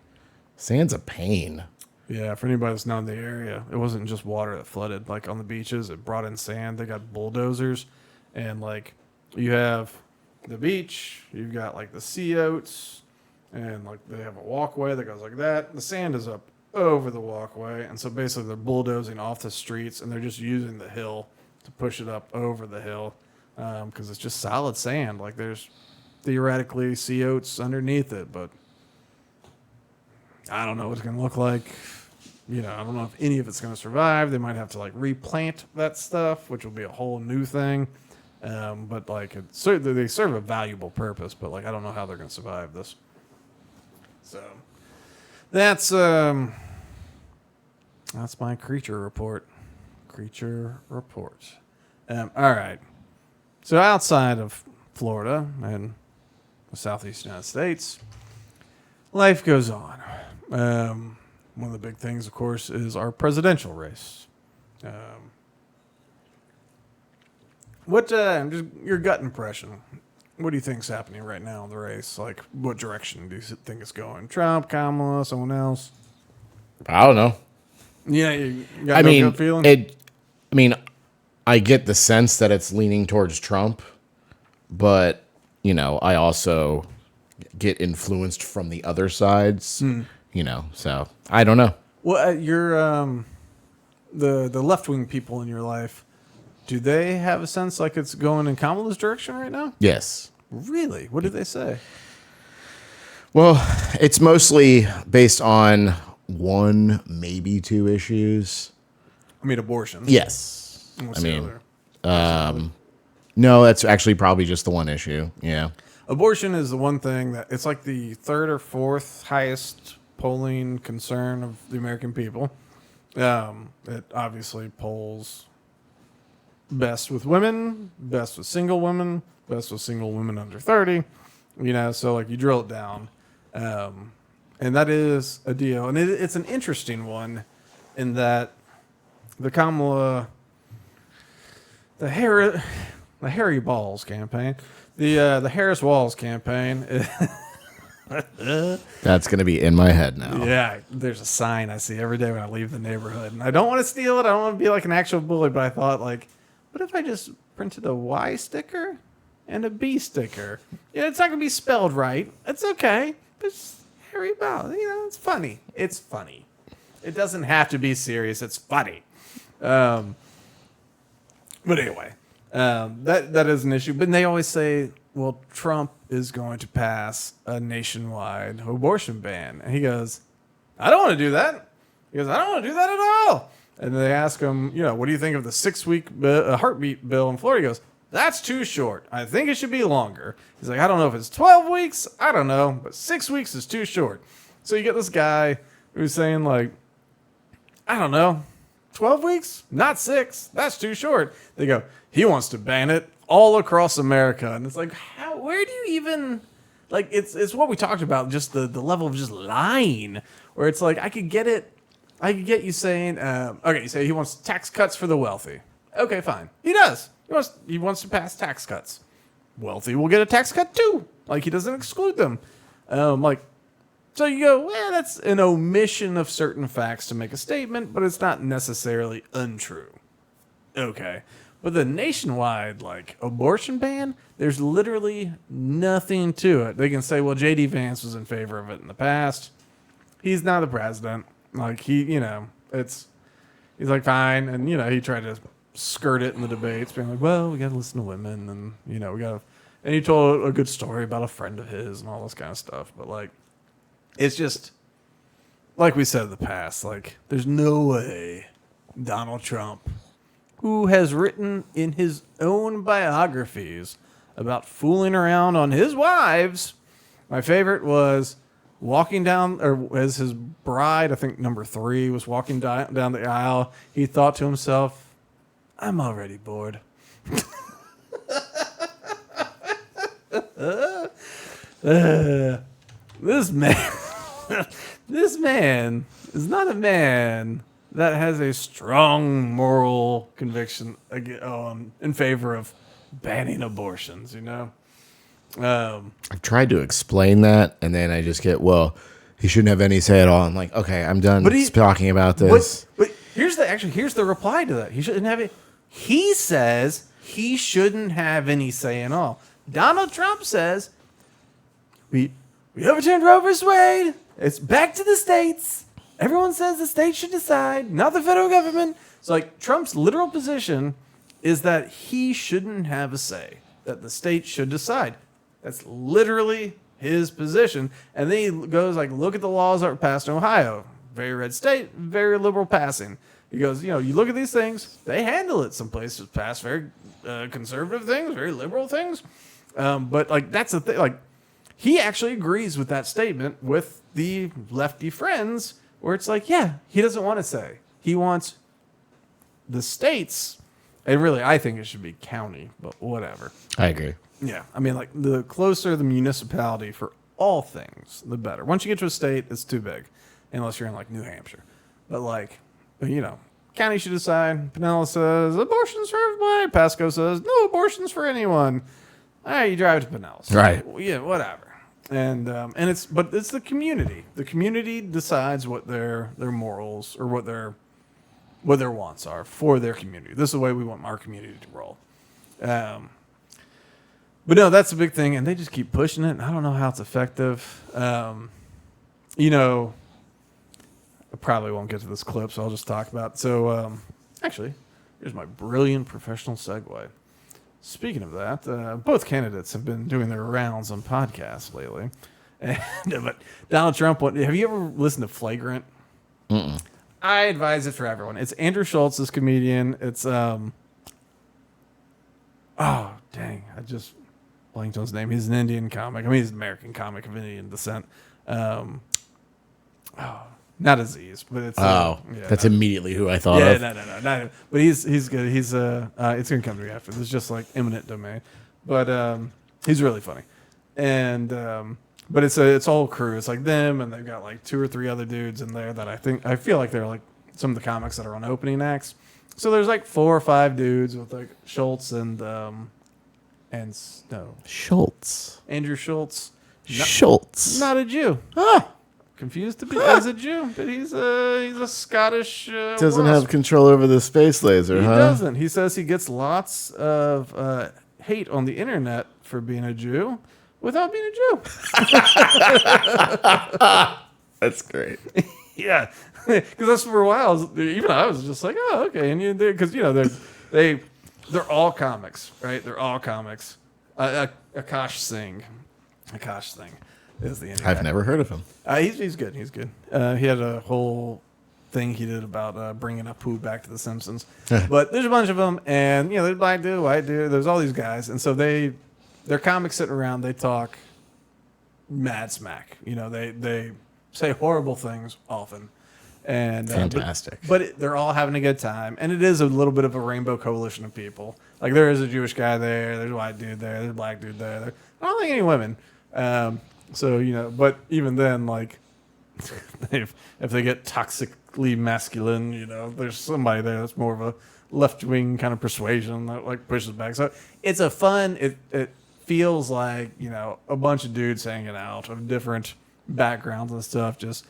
sand's a pain. Yeah, for anybody that's not in the area, it wasn't just water that flooded. Like on the beaches, it brought in sand. They got bulldozers, and like you have the beach, you've got like the sea oats, and like they have a walkway that goes like that. The sand is up over the walkway, and so basically they're bulldozing off the streets, and they're just using the hill to push it up over the hill, because it's just solid sand. Like there's theoretically sea oats underneath it, but I don't know what it's gonna look like. I don't know if any of it's gonna survive. They might have to like replant that stuff, which will be a whole new thing. But like they serve a valuable purpose, but like I don't know how they're gonna survive this. So that's my creature report. All right. So outside of Florida and the southeast United States, life goes on. One of the big things, of course, is our presidential race. What just your gut impression? What do you think's happening right now in the race? Like, what direction do you think it's going? Trump, Kamala, someone else? I don't know. Yeah, you got gut feeling? I get the sense that it's leaning towards Trump, but I also get influenced from the other sides. So I don't know. Well, you're the left wing people in your life. Do they have a sense like it's going in Kamala's direction right now? Yes. Really? What did they say? Well, it's mostly based on one, maybe two issues. Abortion. Yes. No, that's actually probably just the one issue. Yeah. Abortion is the one thing that it's like the third or fourth highest polling concern of the American people. It obviously polls best with women, best with single women, best with single women under 30. So like you drill it down. And that is a deal. And it's an interesting one in that the Kamala, the Harry Balls campaign, the Harris Walls campaign. That's going to be in my head now. Yeah, there's a sign I see every day when I leave the neighborhood. And I don't want to steal it. I don't want to be like an actual bully, but I thought like, what if I just printed a Y sticker and a B sticker? It's not going to be spelled right. It's okay. It's Harry Balls. It's funny. It's funny. It doesn't have to be serious. It's funny. But anyway, that is an issue. But they always say, well, Trump is going to pass a nationwide abortion ban. And he goes, I don't want to do that. He goes, I don't want to do that at all. And they ask him, what do you think of the 6-week heartbeat bill in Florida? He goes, that's too short. I think it should be longer. He's like, I don't know if it's 12 weeks. I don't know. But 6 weeks is too short. So you get this guy who's saying like, I don't know, 12 weeks? Not 6. That's too short. They go, he wants to ban it all across America. And it's like, where do you even, like, it's what we talked about, just the level of just lying, where it's like, I could get you saying, okay, you say he wants tax cuts for the wealthy. Okay, fine. He does. He wants to pass tax cuts. Wealthy will get a tax cut too. Like, he doesn't exclude them. So you go, well, that's an omission of certain facts to make a statement, but it's not necessarily untrue. Okay. But the nationwide, like, abortion ban, there's literally nothing to it. They can say, well, J.D. Vance was in favor of it in the past. He's not the president. Like, he's like, fine. And, he tried to skirt it in the debates, being like, well, we got to listen to women. And, we got to. And he told a good story about a friend of his and all this kind of stuff. But, like, it's just, like we said in the past, like, there's no way Donald Trump, who has written in his own biographies about fooling around on his wives. My favorite was, walking down, or as his bride, I think number 3, was walking down the aisle, he thought to himself, I'm already bored. This man, this man is not a man that has a strong moral conviction in favor of banning abortions, you know? I've tried to explain that, and then I just get, well, he shouldn't have any say at all. I'm like, okay, I'm done talking about this. But here's the reply to that. He shouldn't have it. He says he shouldn't have any say at all. Donald Trump says we overturned Roe vs. Wade. It's back to the states. Everyone says the states should decide, not the federal government. So, like, Trump's literal position is that he shouldn't have a say, that the states should decide. That's literally his position. And then he goes, like, look at the laws that were passed in Ohio. Very red state, very liberal passing. He goes, you look at these things, they handle it. Some places pass very conservative things, very liberal things. But, like, that's the thing. Like, he actually agrees with that statement with the lefty friends, where it's like, yeah, he doesn't want to say. He wants the states, and really, I think it should be county, but whatever. I agree. Yeah, I mean, like, the closer the municipality for all things, the better. Once you get to a state, it's too big, unless you're in, like, New Hampshire. But, like, county should decide. Pinellas says, abortions for everybody. Pasco says, no abortions for anyone. All right, you drive to Pinellas. Right. Yeah, whatever. And it's the community. The community decides what their morals or what their wants are for their community. This is the way we want our community to roll. But no, that's a big thing, and they just keep pushing it. And I don't know how it's effective. I probably won't get to this clip, so I'll just talk about it. So, actually, here's my brilliant professional segue. Speaking of that, both candidates have been doing their rounds on podcasts lately. But Donald Trump, have you ever listened to Flagrant? Mm-mm. I advise it for everyone. It's Andrew Schultz, this comedian. It's, oh, dang, I just blanked on his name. He's an Indian comic. I mean, he's an American comic of Indian descent. Not Aziz, but it's... that's immediately who I thought of. No, not him. But he's good. He's it's going to come to me after. This is just like eminent domain. But he's really funny. And but it's all crew. It's like them, and they've got like 2 or 3 other dudes in there that I feel like they're like some of the comics that are on opening acts. So there's like 4 or 5 dudes with like Schultz and Schultz. Andrew Schultz. Schultz. Not a Jew. Confused to be as a Jew, but he's a Scottish. Doesn't have control over the space laser, He huh? doesn't. He says he gets lots of hate on the internet for being a Jew without being a Jew. That's great. Yeah, because that's for a while. Even I was just like, oh, okay, and because they're all comics, right? They're all comics. Akash Singh is the Indian I've guy. never heard of him. He's good. He's good. He had a whole thing he did about bringing Apu back to The Simpsons. But there's a bunch of them, and there's black dude, white dude. There's all these guys, and so they're comics sitting around. They talk mad smack. They say horrible things often, and Fantastic. But they're all having a good time, and it is a little bit of a rainbow coalition of people. Like there is a Jewish guy there. There's a white dude there. There's a black dude there. I don't think any women. So, but even then, like, if they get toxically masculine, there's somebody there that's more of a left-wing kind of persuasion that, like, pushes back. So it's a fun, it feels like, a bunch of dudes hanging out of different backgrounds and stuff, just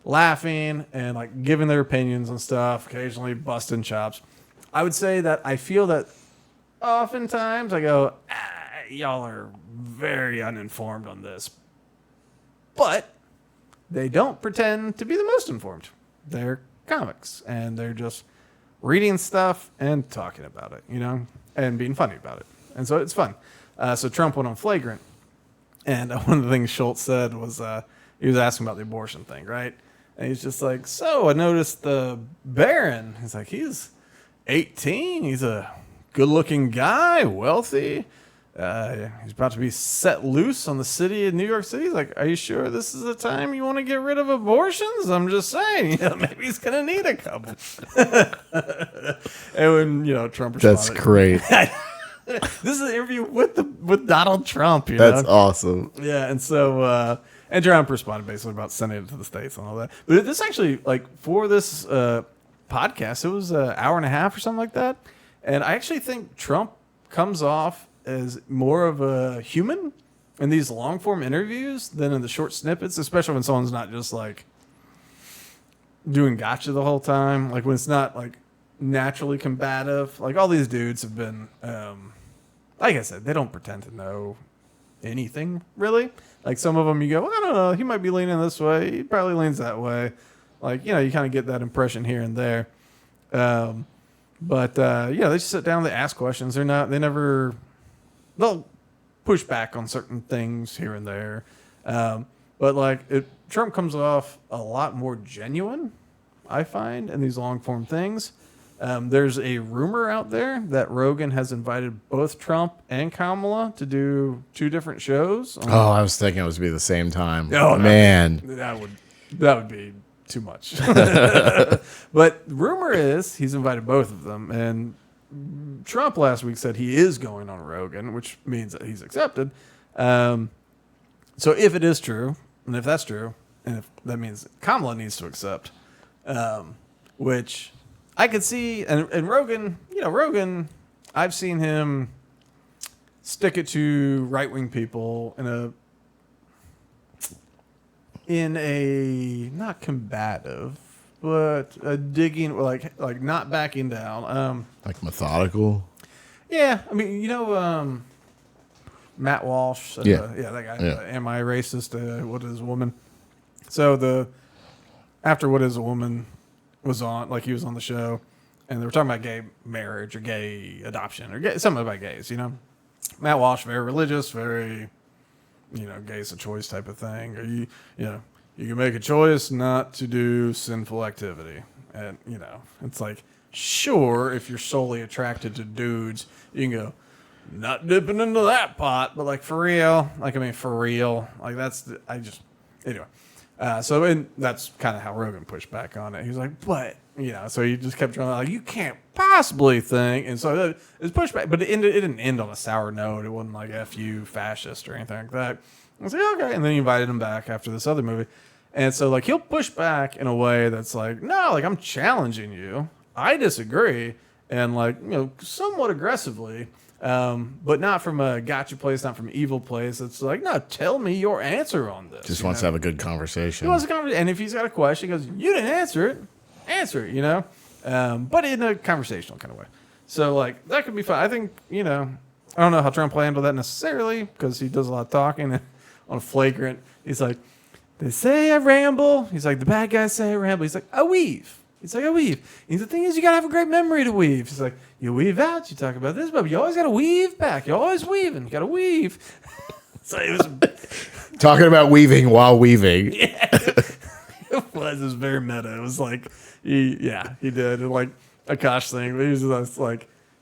laughing and, like, giving their opinions and stuff, occasionally busting chops. I would say that I feel that oftentimes I go, y'all are very uninformed on this. But they don't pretend to be the most informed. They're comics, and they're just reading stuff and talking about it, and being funny about it. And so it's fun. So Trump went on Flagrant, and one of the things Schultz said was he was asking about the abortion thing, right? And he's just like, so I noticed the Baron. He's like, he's 18. He's a good-looking guy, wealthy. He's about to be set loose on the city of New York City. He's like, are you sure this is the time you want to get rid of abortions? I'm just saying, maybe he's going to need a couple. And when, Trump responded. That's great. This is an interview with Donald Trump, That's awesome. Yeah, and so, and Trump responded basically about sending it to the States and all that. But this actually, for this podcast, it was an hour and a half or something like that. And I actually think Trump comes off as more of a human in these long form interviews than in the short snippets, especially when someone's not just doing gotcha the whole time. Like when it's not naturally combative. Like all these dudes have been, like I said, they don't pretend to know anything really. Like some of them you go, I don't know, he might be leaning this way. He probably leans that way. You kind of get that impression here and there. But they just sit down, they ask questions. They'll push back on certain things here and there. But Trump comes off a lot more genuine, I find, in these long form things. There's a rumor out there that Rogan has invited both Trump and Kamala to do 2 different shows. I was thinking it was be the same time. Oh, man. That would be too much. But rumor is he's invited both of them. And Trump last week said he is going on Rogan, which means that he's accepted. So if it is true, and if that's true, and if that means Kamala needs to accept, which I could see, and Rogan, Rogan, I've seen him stick it to right-wing people in a not combative, but a digging, like not backing down. Methodical? Yeah, I mean, Matt Walsh. That guy. Yeah. Am I racist? What is a woman? So after What Is a Woman was on, he was on the show, and they were talking about gay marriage or gay adoption or something about gays. Matt Walsh, very religious, very, gay's a choice type of thing. Or you can make a choice not to do sinful activity, and it's sure, if you're solely attracted to dudes, you can go, not dipping into that pot, but for real, anyway. So that's kind of how Rogan pushed back on it. He was like, but, so he just kept trying, you can't possibly think. And so it was pushed back, but it didn't end on a sour note. It wasn't F you, fascist or anything like that. I was like, okay. And then he invited him back after this other movie. And so he'll push back in a way that's no, I'm challenging you. I disagree. And somewhat aggressively. But not from a gotcha place, not from an evil place. It's no, tell me your answer on this. Just wants to have a good conversation. He wants a conversation. And if he's got a question, he goes, you didn't answer it. Answer it, but in a conversational kind of way. So, that could be fun. I think, I don't know how Trump will handle that necessarily because he does a lot of talking and on a flagrant. He's like, they say I ramble. He's like, the bad guys say I ramble. He's like, I weave. He's like, I weave. And the thing is, you got to have a great memory to weave. He's like, you weave out, you talk about this, but you always got to weave back. You're always weaving. You got to weave. So it was talking about weaving while weaving. Yeah, it was very meta. It was he did Akash thing. But he was just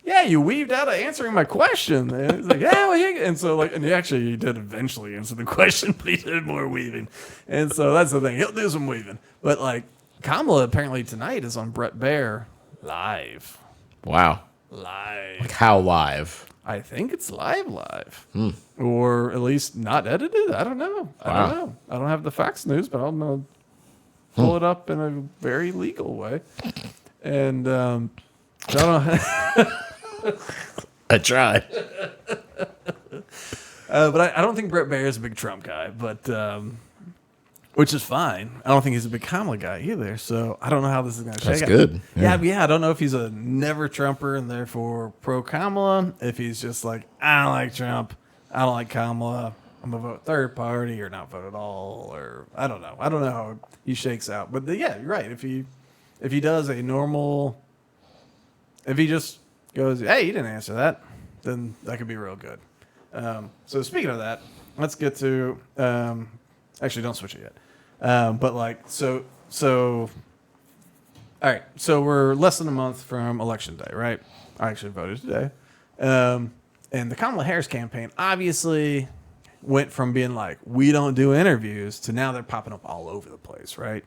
yeah, you weaved out of answering my question. And he's like, yeah, well, and so and he did eventually answer the question, but he did more weaving. And so that's the thing. He'll do some weaving, but Kamala apparently tonight is on Bret Baier live. Wow. Live. How live? I think it's live. Or at least not edited. I don't know. I don't have the Fox News, but I'll pull it up in a very legal way. And I don't know. I tried. But I don't think Bret Baier is a big Trump guy, but which is fine. I don't think he's a big Kamala guy either, so I don't know how this is going to shake out. That's good. Yeah, I don't know if he's a never Trumper and therefore pro-Kamala, if he's just I don't like Trump, I don't like Kamala, I'm going to vote third party or not vote at all, or I don't know. I don't know how he shakes out. But yeah, you're right. If he does a normal, if he just goes, hey, you didn't answer that, then that could be real good. So speaking of that, let's get to, actually don't switch it yet. But all right, so we're less than a month from election day, right? I actually voted today. And the Kamala Harris campaign obviously went from being like, we don't do interviews, to now they're popping up all over the place, right?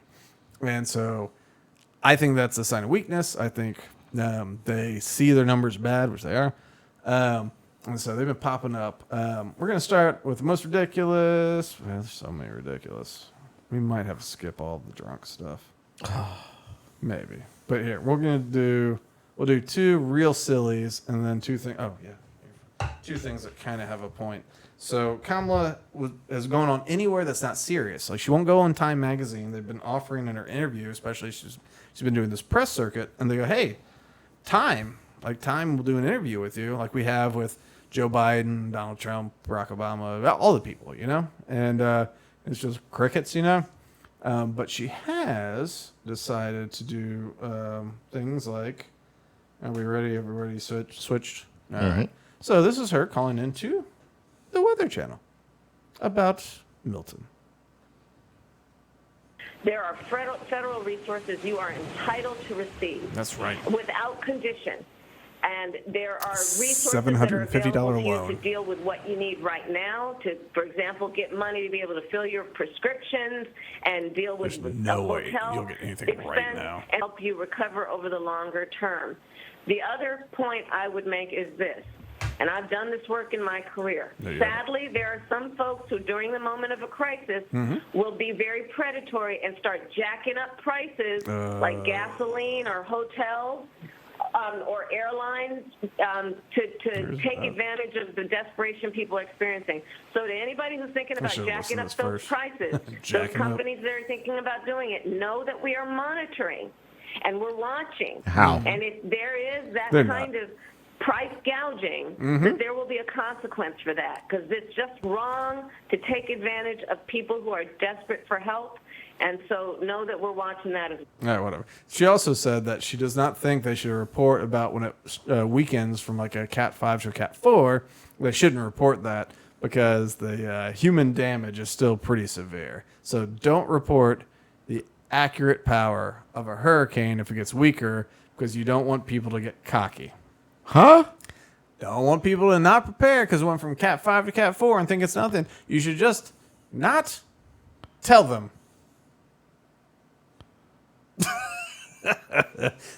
And so I think that's a sign of weakness. I think they see their numbers bad, which they are. And so they've been popping up. We're going to start with the most ridiculous. Man, there's so many ridiculous. We might have to skip all the drunk stuff. Maybe. But here, we'll do 2 real sillies and then 2 things. Oh, yeah. 2 things that kind of have a point. So Kamala has gone on anywhere that's not serious. Like, she won't go on Time Magazine. They've been offering in her interview, especially she's been doing this press circuit, and they go, hey, Time will do an interview with you, like we have with Joe Biden, Donald Trump, Barack Obama, all the people, and it's just crickets, but she has decided to do things like, are we ready? Everybody switched? All right. So this is her calling into the Weather Channel about Milton. There are federal resources you are entitled to receive. That's right. Without condition. And there are resources that are available to you to deal with what you need right now, to, for example, get money to be able to fill your prescriptions and deal with no way hotel you'll get anything right now, and help you recover over the longer term. The other point I would make is this, and I've done this work in my career. Sadly, there are some folks who, during the moment of a crisis, will be very predatory and start jacking up prices like gasoline or hotels. Or airlines to take advantage of the desperation people are experiencing. So to anybody who's thinking about jacking up those prices, those companies that are thinking about doing it, know that we are monitoring and we're watching. How? And if there is that kind of price gouging, that there will be a consequence for that, because it's just wrong to take advantage of people who are desperate for help. And so know that we're watching that. All right, whatever. She also said that she does not think they should report about when it weakens from like a Cat 5 to a Cat 4. They shouldn't report that because the human damage is still pretty severe. So don't report the accurate power of a hurricane if it gets weaker, because you don't want people to get cocky. Huh? Don't want people to not prepare because it went from Cat 5 to Cat 4 and think it's nothing. You should just not tell them.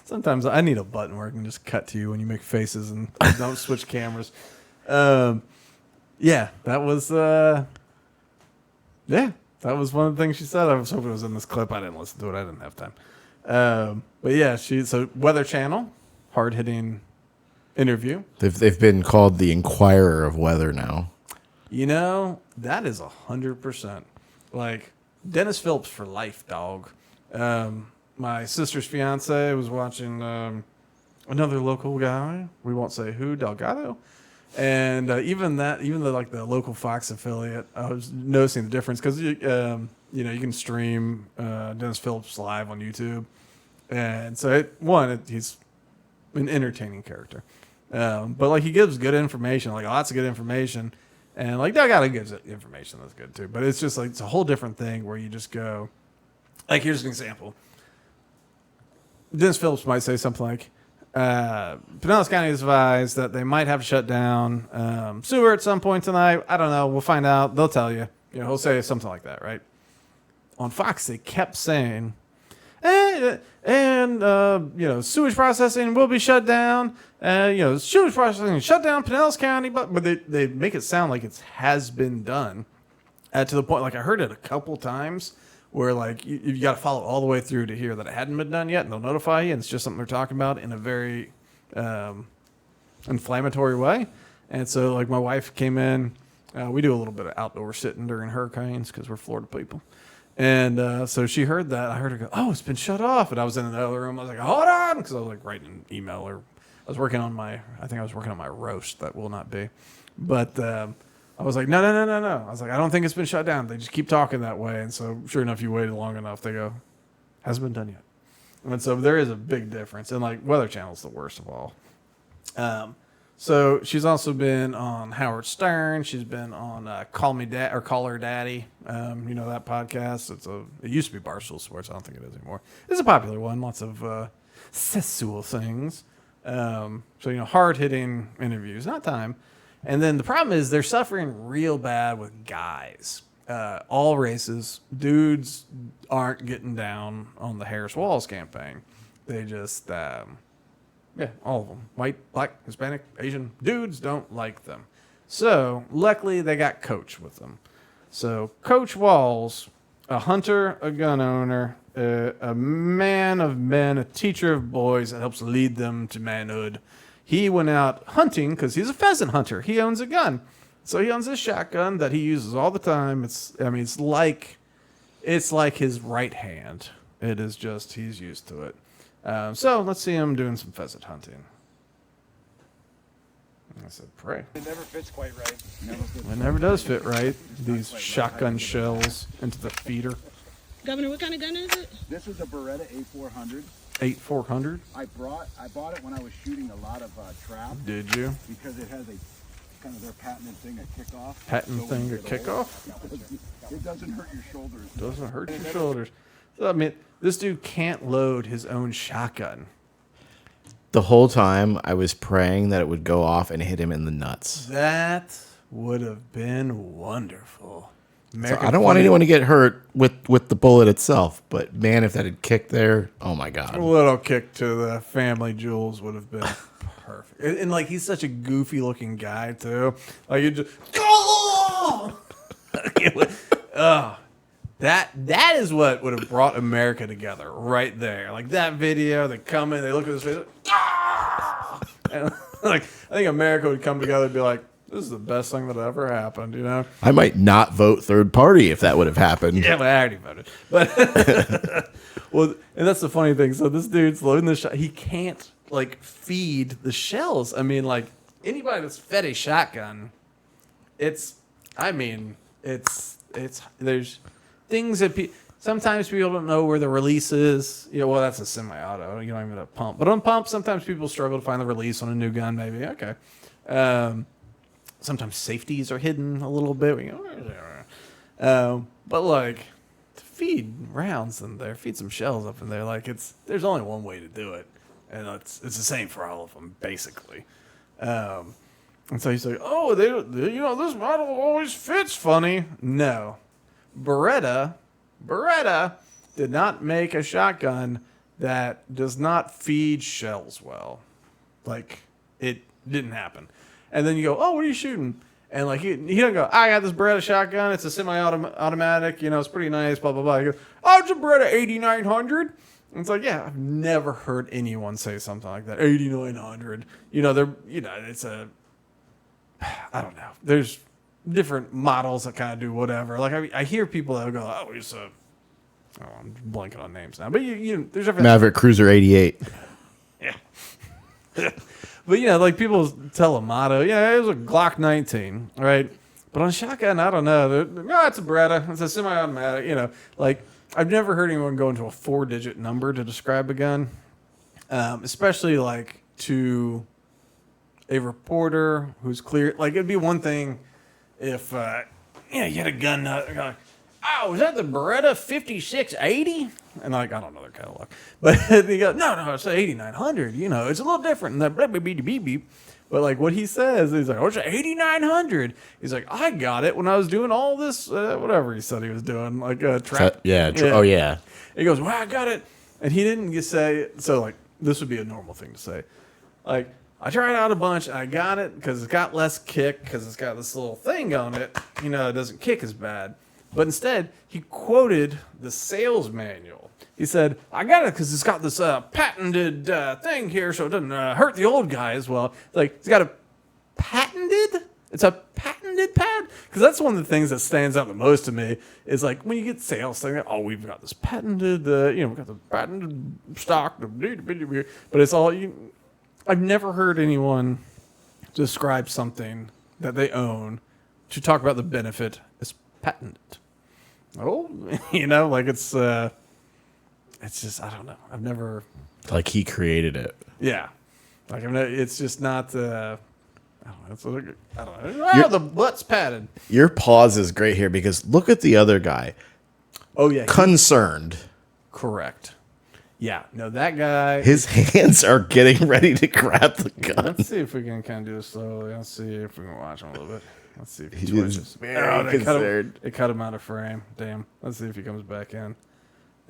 Sometimes I need a button where I can just cut to you when you make faces and don't switch cameras. Yeah, that was that was one of the things she said. I was hoping it was in this clip. I didn't listen to it. I didn't have time. But yeah, so Weather Channel, hard hitting interview. They've been called the Inquirer of Weather now. That is 100%. Like Dennis Phillips for life, dog. My sister's fiance was watching another local guy. We won't say who, Delgado. And even the like the local Fox affiliate, I was noticing the difference because you can stream Dennis Phillips live on YouTube, and so he's an entertaining character, but like he gives good information, like lots of good information, and like Delgado gives information that's good too. But it's just like it's a whole different thing where you just go, like here's an example. Dennis Phillips might say something like, Pinellas County has advised that they might have to shut down sewer at some point tonight. I don't know. We'll find out. They'll tell you. He'll say something like that, right? On Fox, they kept saying, sewage processing will be shut down. Sewage processing shut down Pinellas County, but they make it sound like it has been done. To the point, like I heard it a couple times, where like you got to follow all the way through to hear that it hadn't been done yet, and they'll notify you, and it's just something they're talking about in a very inflammatory way. And so like my wife came in, we do a little bit of outdoor sitting during hurricanes because we're Florida people. And so she heard that. I heard her go, "Oh, it's been shut off." And I was in another room. I was like, "Hold on," because I was like writing an email, or I was working on my roast that will not be. But I was like, no. I was like, I don't think it's been shut down. They just keep talking that way. And so sure enough, you waited long enough. They go, hasn't been done yet. And so there is a big difference. And like Weather Channel's the worst of all. So she's also been on Howard Stern. She's been on Call Her Daddy. That podcast. It used to be Barstool Sports. I don't think it is anymore. It's a popular one. Lots of sexual things. Hard hitting interviews. Not Time. And then the problem is they're suffering real bad with guys. All races, dudes aren't getting down on the Harris Walz campaign. They just, all of them. White, black, Hispanic, Asian. Dudes don't like them. So, luckily, they got Coach with them. So, Coach Walz, a hunter, a gun owner, a man of men, a teacher of boys that helps lead them to manhood. He went out hunting because he's a pheasant hunter. He owns a gun. So he owns this shotgun that he uses all the time. It's like his right hand. It is just, he's used to it. So let's see him doing some pheasant hunting. I said, pray. It never fits quite right. It never does fit right. These shotgun shells into the feeder. Governor, what kind of gun is it? This is a Beretta A400. 8400. I bought it when I was shooting a lot of trap. Did you? Because it has a kind of their patented thing, a kickoff. A kickoff? It doesn't hurt your shoulders. Doesn't hurt your shoulders. So, I mean, this dude can't load his own shotgun. The whole time I was praying that it would go off and hit him in the nuts. That would have been wonderful. So I don't want anyone to get hurt with the bullet itself, but man, if that had kicked there, oh my God. A little kick to the family jewels would have been perfect. And like, he's such a goofy looking guy too. Like, you just, oh! That is what would have brought America together right there. Like that video, they come in, they look at his face, and like, I think America would come together and be like, this is the best thing that ever happened, you know? I might not vote third party if that would have happened. Yeah, but I already voted. But well, and that's the funny thing. So this dude's loading the shot. He can't like feed the shells. I mean, like anybody that's fed a shotgun, there's things that sometimes people don't know where the release is. You know, well, that's a semi-auto. You don't even have a pump. But on pump, sometimes people struggle to find the release on a new gun. Maybe okay. Sometimes safeties are hidden a little bit. But like to feed rounds in there, feed some shells up in there, like there's only one way to do it, and it's the same for all of them basically. And so he's like, oh, they this model always fits funny. No, Beretta did not make a shotgun that does not feed shells well. Like it didn't happen. And then you go, oh, what are you shooting? And like he doesn't go, I got this Beretta shotgun. It's a semi-automatic. It's pretty nice. Blah blah blah. He goes, oh, it's a Beretta 8900. And it's like, yeah, I've never heard anyone say something like that. 8900. It's a, I don't know. There's different models that kind of do whatever. Like I hear people that go, oh, it's a, I'm blanking on names now, but there's different Maverick Cruiser 88. Yeah. But, like people tell a motto, it was a Glock 19, right? But on shotgun, I don't know. It's a Beretta. It's a semi-automatic, Like, I've never heard anyone go into a 4-digit number to describe a gun, especially, like, to a reporter who's clear. Like, it'd be one thing if, you had a gun nut, like, oh, is that the Beretta 5680? And like, I don't know their catalog. But he goes, no, it's an 8900. It's a little different than that beep, beep, beep. But like what he says, he's like, oh, it's an 8900. He's like, I got it when I was doing all this, whatever he said he was doing, like trap. Oh, yeah. He goes, well, I got it. And he didn't just say, so like, this would be a normal thing to say. Like, I tried out a bunch, and I got it because it's got less kick, because it's got this little thing on it. It doesn't kick as bad. But instead, he quoted the sales manual. He said, I got it because it's got this patented thing here, so it doesn't hurt the old guy as well. Like, it's got a patented? It's a patented pad? Because that's one of the things that stands out the most to me is like when you get sales thing, oh, we've got this patented, we've got the patented stock. But it's all, I've never heard anyone describe something that they own to talk about the benefit as patented. Oh, like it's just, I don't know. I've never. Like he created it. Yeah. Like, it's just not, I don't know. I don't know. Oh, the butt's padded. Your pause is great here because look at the other guy. Oh, yeah. Concerned. Correct. Yeah, no, that guy. His hands are getting ready to grab the gun. Let's see if we can kind of do this slowly. Let's see if we can watch him a little bit. Let's see if he He twitches. is very concerned. They cut him out of frame. Damn. Let's see if he comes back in.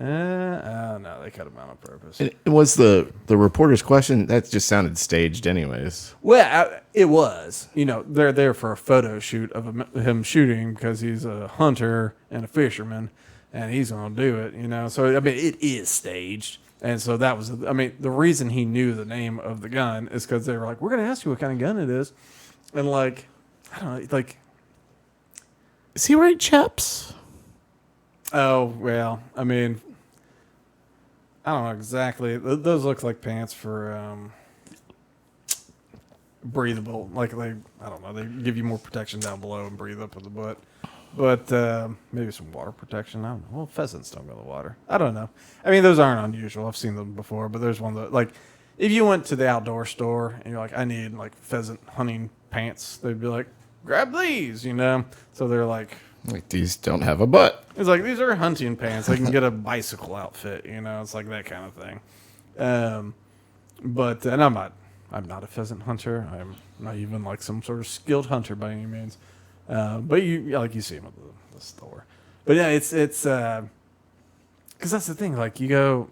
Oh no, they cut him out on purpose. It was the reporter's question. That just sounded staged, anyways. Well, it was. You know, they're there for a photo shoot of him shooting because he's a hunter and a fisherman, and he's gonna do it. You know, so I mean, it is staged, and so that was. I mean, the reason he knew the name of the gun is because they were like, "We're gonna ask you what kind of gun it is," and like, I don't know, like, Is he wearing chaps? oh well, I mean, I don't know exactly. Those look like pants for breathable. Like I don't know. They give you more protection down below and breathe up with the butt. But maybe some water protection. I don't know. Well, pheasants don't go in the water. I don't know. I mean, those aren't unusual. I've seen them before. But there's one that, like, if you went to the outdoor store and you're like, I need like pheasant hunting pants, they'd be like, grab these, you know. So they're like, These don't have a butt. it's like, these are hunting pants. I can get a bicycle outfit, you know. It's like that kind of thing. But and I'm not a pheasant hunter. I'm not even like some sort of skilled hunter by any means. But you see them at the store. But yeah, it's because that's the thing. Like you go,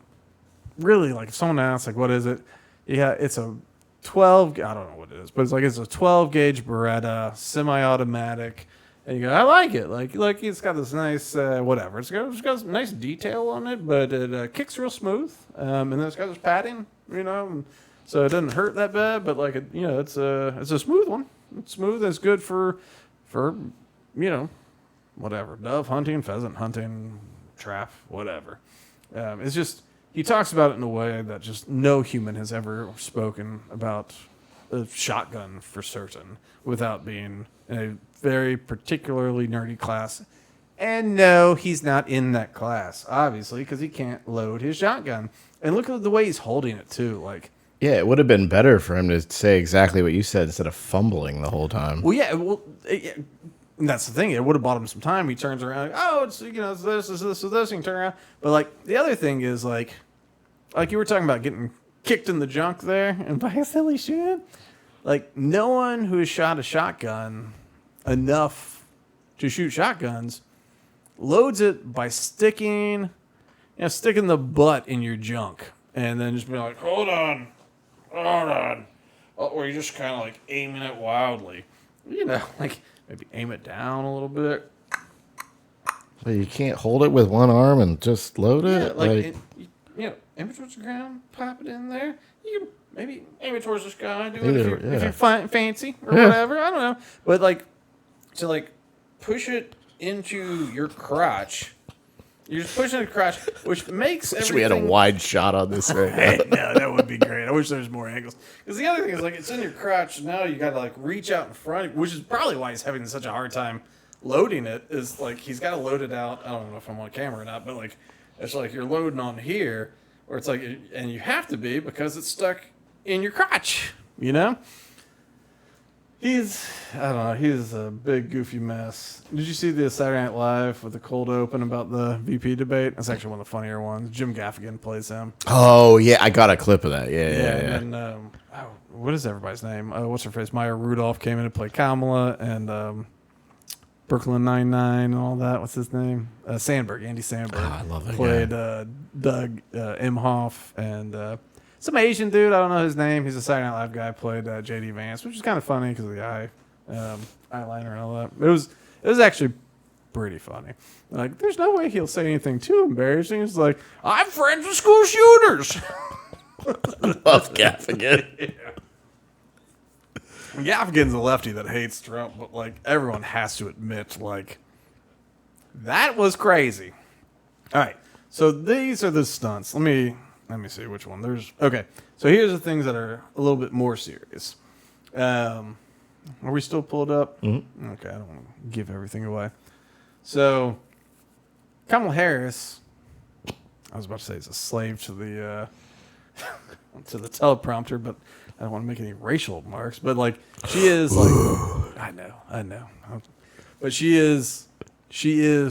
really, like if someone asks like, what is it? Yeah, it's a 12. I don't know what it is, but it's a 12 gauge Beretta, semi-automatic. And you go, I like it. Like it's got this nice whatever. It's got some nice detail on it, but it kicks real smooth. And then it's got this padding, you know, so it doesn't hurt that bad. But like it's a smooth one. It's smooth. It's good for whatever, dove hunting, pheasant hunting, trap, whatever. It's just he talks about it in a way that just no human has ever spoken about a shotgun for certain without being in a very particularly nerdy class. And no, he's not in that class, obviously, because he can't load his shotgun. And look at the way he's holding it, too. Like, Yeah, it would have been better for him to say exactly what you said instead of fumbling the whole time. well, yeah, and that's the thing. It would have bought him some time. He turns around, like, oh, it's it's this, he can turn around. But like the other thing is like you were talking about getting kicked in the junk there, and by a silly shit, like no one who has shot a shotgun enough to shoot shotguns loads it by sticking the butt in your junk, and then just be like, hold on, or you're just kind of like aiming it wildly, like. Maybe aim it down a little bit. But you can't hold it with one arm and just load it? Aim it towards the ground, pop it in there. You can maybe aim it towards the sky, do it if you're fancy or whatever. I don't know. But to push it into your crotch. You're just pushing the crotch, which makes everything... We had a wide shot on this right now. No, that would be great. I wish there was more angles. Because the other thing is, it's in your crotch. Now you got to, reach out in front, which is probably why he's having such a hard time loading it, is, he's got to load it out. I don't know if I'm on camera or not, but, it's like you're loading on here, or it's like... And you have to be because it's stuck in your crotch, you know? He's a big goofy mess. Did you see the Saturday Night Live with the cold open about the VP debate? That's actually one of the funnier ones. Jim Gaffigan plays him. Oh, yeah, I got a clip of that. Yeah. And what is everybody's name? What's her face? Maya Rudolph came in to play Kamala, and Brooklyn Nine-Nine and all that. What's his name? Sandberg, Andy Sandberg. Oh, I love that played guy. Doug Emhoff, and some Asian dude, I don't know his name. He's a Saturday Night Live guy. Played J.D. Vance, which is kind of funny because of the eyeliner and all that. It was actually pretty funny. There's no way he'll say anything too embarrassing. It's like, I'm friends with school shooters. Love Gaffigan. Yeah. Gaffigan's a lefty that hates Trump, but everyone has to admit, that was crazy. All right, so these are the stunts. Let me see which one. Okay. So here's the things that are a little bit more serious. Are we still pulled up? Mm-hmm. Okay, I don't want to give everything away. So Kamala Harris, I was about to say, is a slave to the to the teleprompter, but I don't want to make any racial marks. But she is I know, but she is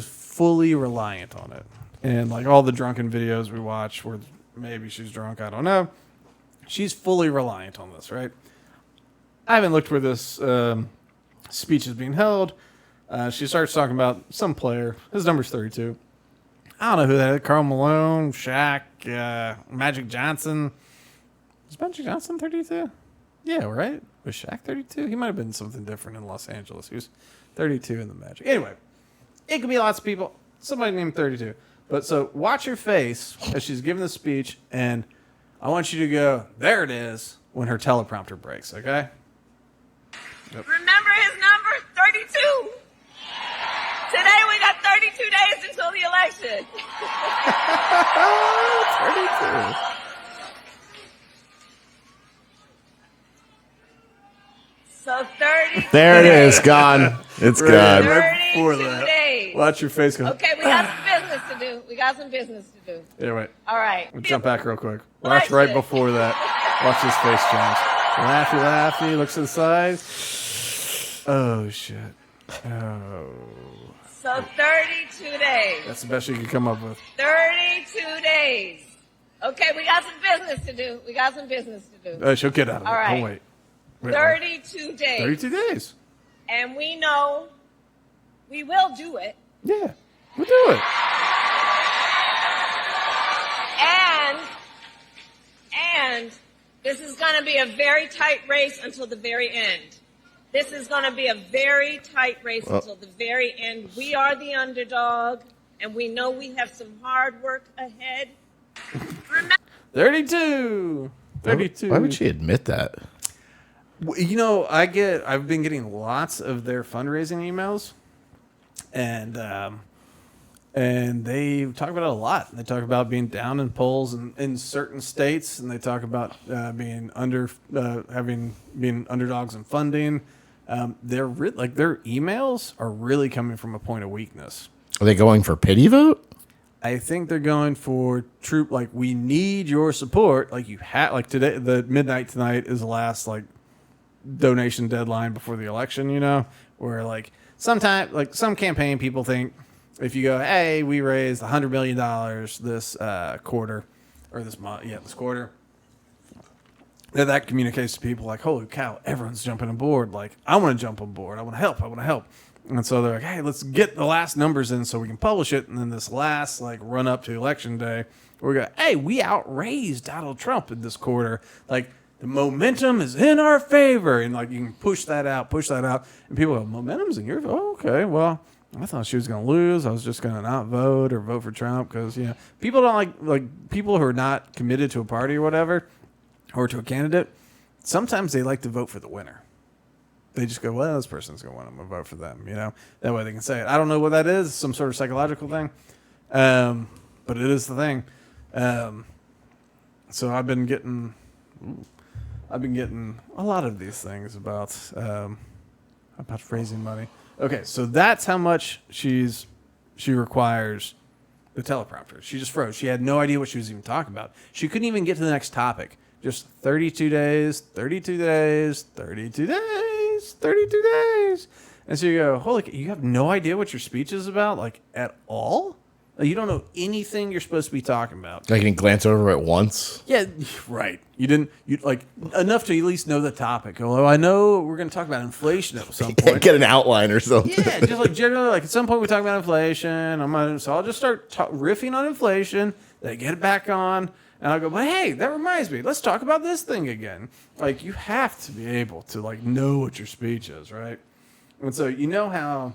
fully reliant on it. And all the drunken videos we watch where Maybe she's drunk. I don't know. She's fully reliant on this, right? I haven't looked where this speech is being held. She starts talking about some player. His number's 32. I don't know who that is. Karl Malone, Shaq, Magic Johnson. Is Magic Johnson 32? Yeah, right? Was Shaq 32? He might have been something different in Los Angeles. He was 32 in the Magic. Anyway, it could be lots of people. Somebody named 32. But so watch her face as she's giving the speech, and I want you to go, there it is, when her teleprompter breaks, okay? Yep. Remember his number, 32. Today we got 32 days until the election. 32. So 32 There it days. is, gone. It's Right. gone. Right before 32 that. days. Watch your face go. Okay, we got some business to do. We got some business to do. Yeah, wait. All right. We'll jump back real quick. Watch Watch right it. before that. Watch his face change. Laughy, looks to the side. Oh, shit. Oh. So 32 days. That's the best you could come up with. 32 days. Okay, we got some business to do. We got some business to do. She'll get out of it. All right. Oh, wait. 32 days. 32 days. And we know we will do it. Yeah. We'll do it. And this is going to be a very tight race until the very end. This is going to be a very tight race until the very end. We are the underdog, and we know we have some hard work ahead. Remember, 32. 32. Why would she admit that? You know, I've been getting lots of their fundraising emails, and they talk about it a lot. They talk about being down in polls in certain states, and they talk about being being underdogs in funding. Their emails are really coming from a point of weakness. Are they going for pity vote? I think they're going for troop. Like, we need your support. Like, you have, like, today, the midnight tonight is the last donation deadline before the election. You know, where sometimes some campaign people think if you go, hey, we raised $100 million this quarter or this month, this quarter, that communicates to people like, holy cow, everyone's jumping on board. Like, I want to jump on board. I want to help. And so they're like, hey, let's get the last numbers in so we can publish it. And then this last run up to election day, we go, hey, we outraised Donald Trump in this quarter. Like, the momentum is in our favor. And you can push that out. And people go, momentum's in your favor? Oh, okay, well, I thought she was going to lose. I was just going to not vote or vote for Trump because, people don't like people who are not committed to a party or whatever or to a candidate. Sometimes they like to vote for the winner. They just go, well, this person's going to win. I'm going to vote for them. That way they can say it. I don't know what that is. Some sort of psychological thing. But it is the thing. So I've been getting a lot of these things about raising money. Okay, so that's how much she requires the teleprompter. She just froze. She had no idea what she was even talking about. She couldn't even get to the next topic. Just 32 days, 32 days, 32 days, 32 days. And so you go, holy, you have no idea what your speech is about, at all? You don't know anything you're supposed to be talking about. I can glance over it once. Yeah, right. You didn't enough to at least know the topic. Although I know we're going to talk about inflation at some point. Get an outline or something. Yeah, just generally at some point we talk about inflation. So I'll just start riffing on inflation. Then get it back on, and I'll go. But hey, that reminds me. Let's talk about this thing again. You have to be able to know what your speech is, right? And so you know how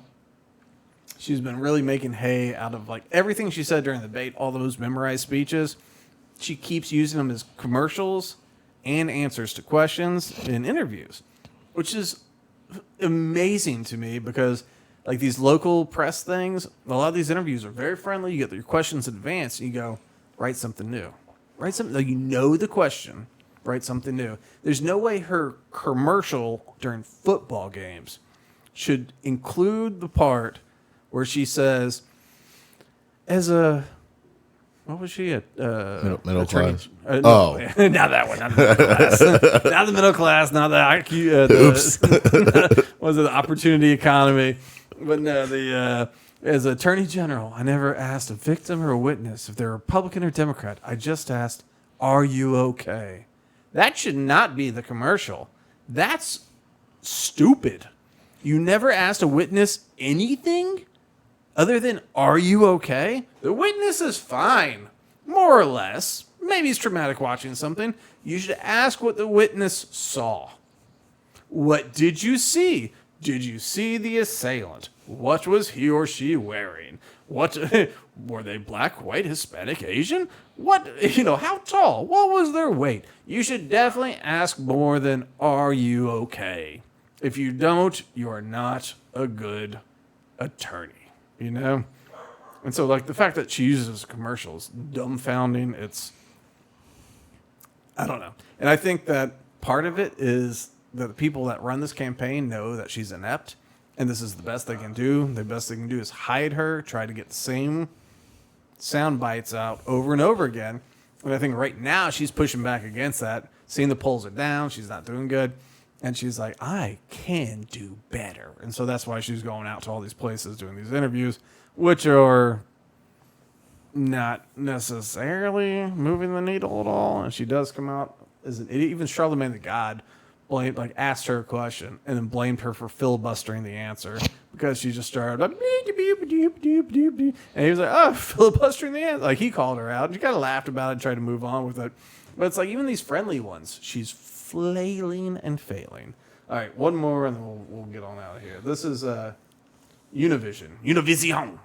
she's been really making hay out of everything she said during the debate, all those memorized speeches. She keeps using them as commercials and answers to questions in interviews, which is amazing to me because these local press things, a lot of these interviews are very friendly. You get your questions in advance and you go, write something new. Write something, the question, write something new. There's no way her commercial during football games should include the part where she says, what was she at? Middle class. No, not that one. Not the middle class. Not the middle class. Not the IQ. Oops. Was it the opportunity economy? But no, as Attorney General, I never asked a victim or a witness if they're Republican or Democrat. I just asked, Are you okay? That should not be the commercial. That's stupid. You never asked a witness anything other than, are you okay? The witness is fine, more or less. Maybe he's traumatic watching something. You should ask what the witness saw. What did you see? Did you see the assailant? What was he or she wearing? What were they black, white, Hispanic, Asian? What, how tall? What was their weight? You should definitely ask more than, are you okay? If you don't, you are not a good attorney, And so, like, the fact that she uses commercials, dumbfounding, I don't know. And I think that part of it is that the people that run this campaign know that she's inept, and this is the best they can do. The best they can do is hide her, try to get the same sound bites out over and over again. And I think right now she's pushing back against that, seeing the polls are down, she's not doing good, and she's like, I can do better. And so that's why she's going out to all these places, doing these interviews, which are not necessarily moving the needle at all. And she does come out as an idiot. Even Charlemagne the God asked her a question and then blamed her for filibustering the answer because she just started and he was like, oh, filibustering the answer. Like, he called her out and she kind of laughed about it and tried to move on with it. But it's like, even these friendly ones, she's flailing and failing. All right, one more and then we'll get on out of here. This is Univision.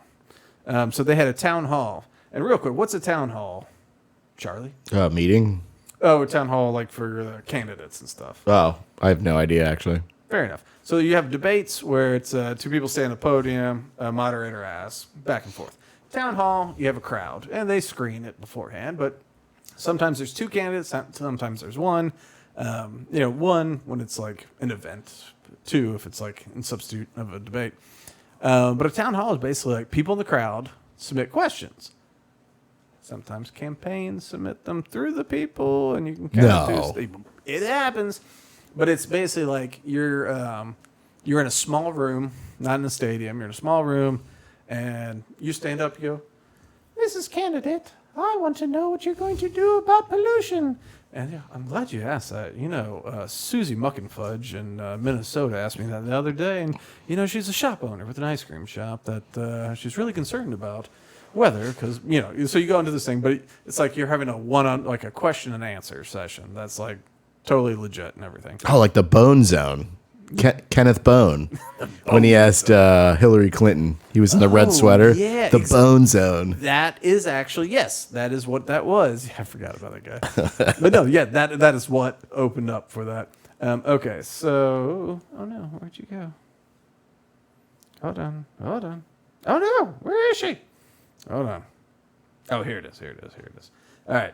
So they had a town hall. And real quick, what's a town hall, Charlie? Meeting. Oh, a town hall like for the candidates and stuff. Oh, I have no idea, actually. Fair enough. So you have debates where it's two people stand on a podium, a moderator asks, back and forth. Town hall, you have a crowd, and they screen it beforehand, but sometimes there's two candidates, sometimes there's one. One when it's like an event, two if it's like in substitute of a debate. But a town hall is basically like people in the crowd submit questions. Sometimes campaigns submit them through the people, and you can kind of do. It happens, but it's basically like you're in a small room, not in a stadium. You're in a small room, and you stand up. You go, "Mrs. Candidate, I want to know what you're going to do about pollution." And I'm glad you asked that. Susie Muckenfudge in Minnesota asked me that the other day, and she's a shop owner with an ice cream shop that she's really concerned about weather because so you go into this thing, but it's like you're having a question and answer session that's like totally legit and everything. Oh, like the Bone Zone. Kenneth Bone. When he asked Hillary Clinton, he was in the red sweater. Yeah, the Bone Zone. That is actually, yes, that is what that was. Yeah, I forgot about that guy. But no, yeah, that is what opened up for that. Okay, so, oh no, where'd you go? Hold on. Oh no, where is she? Hold on. Oh, here it is. All right.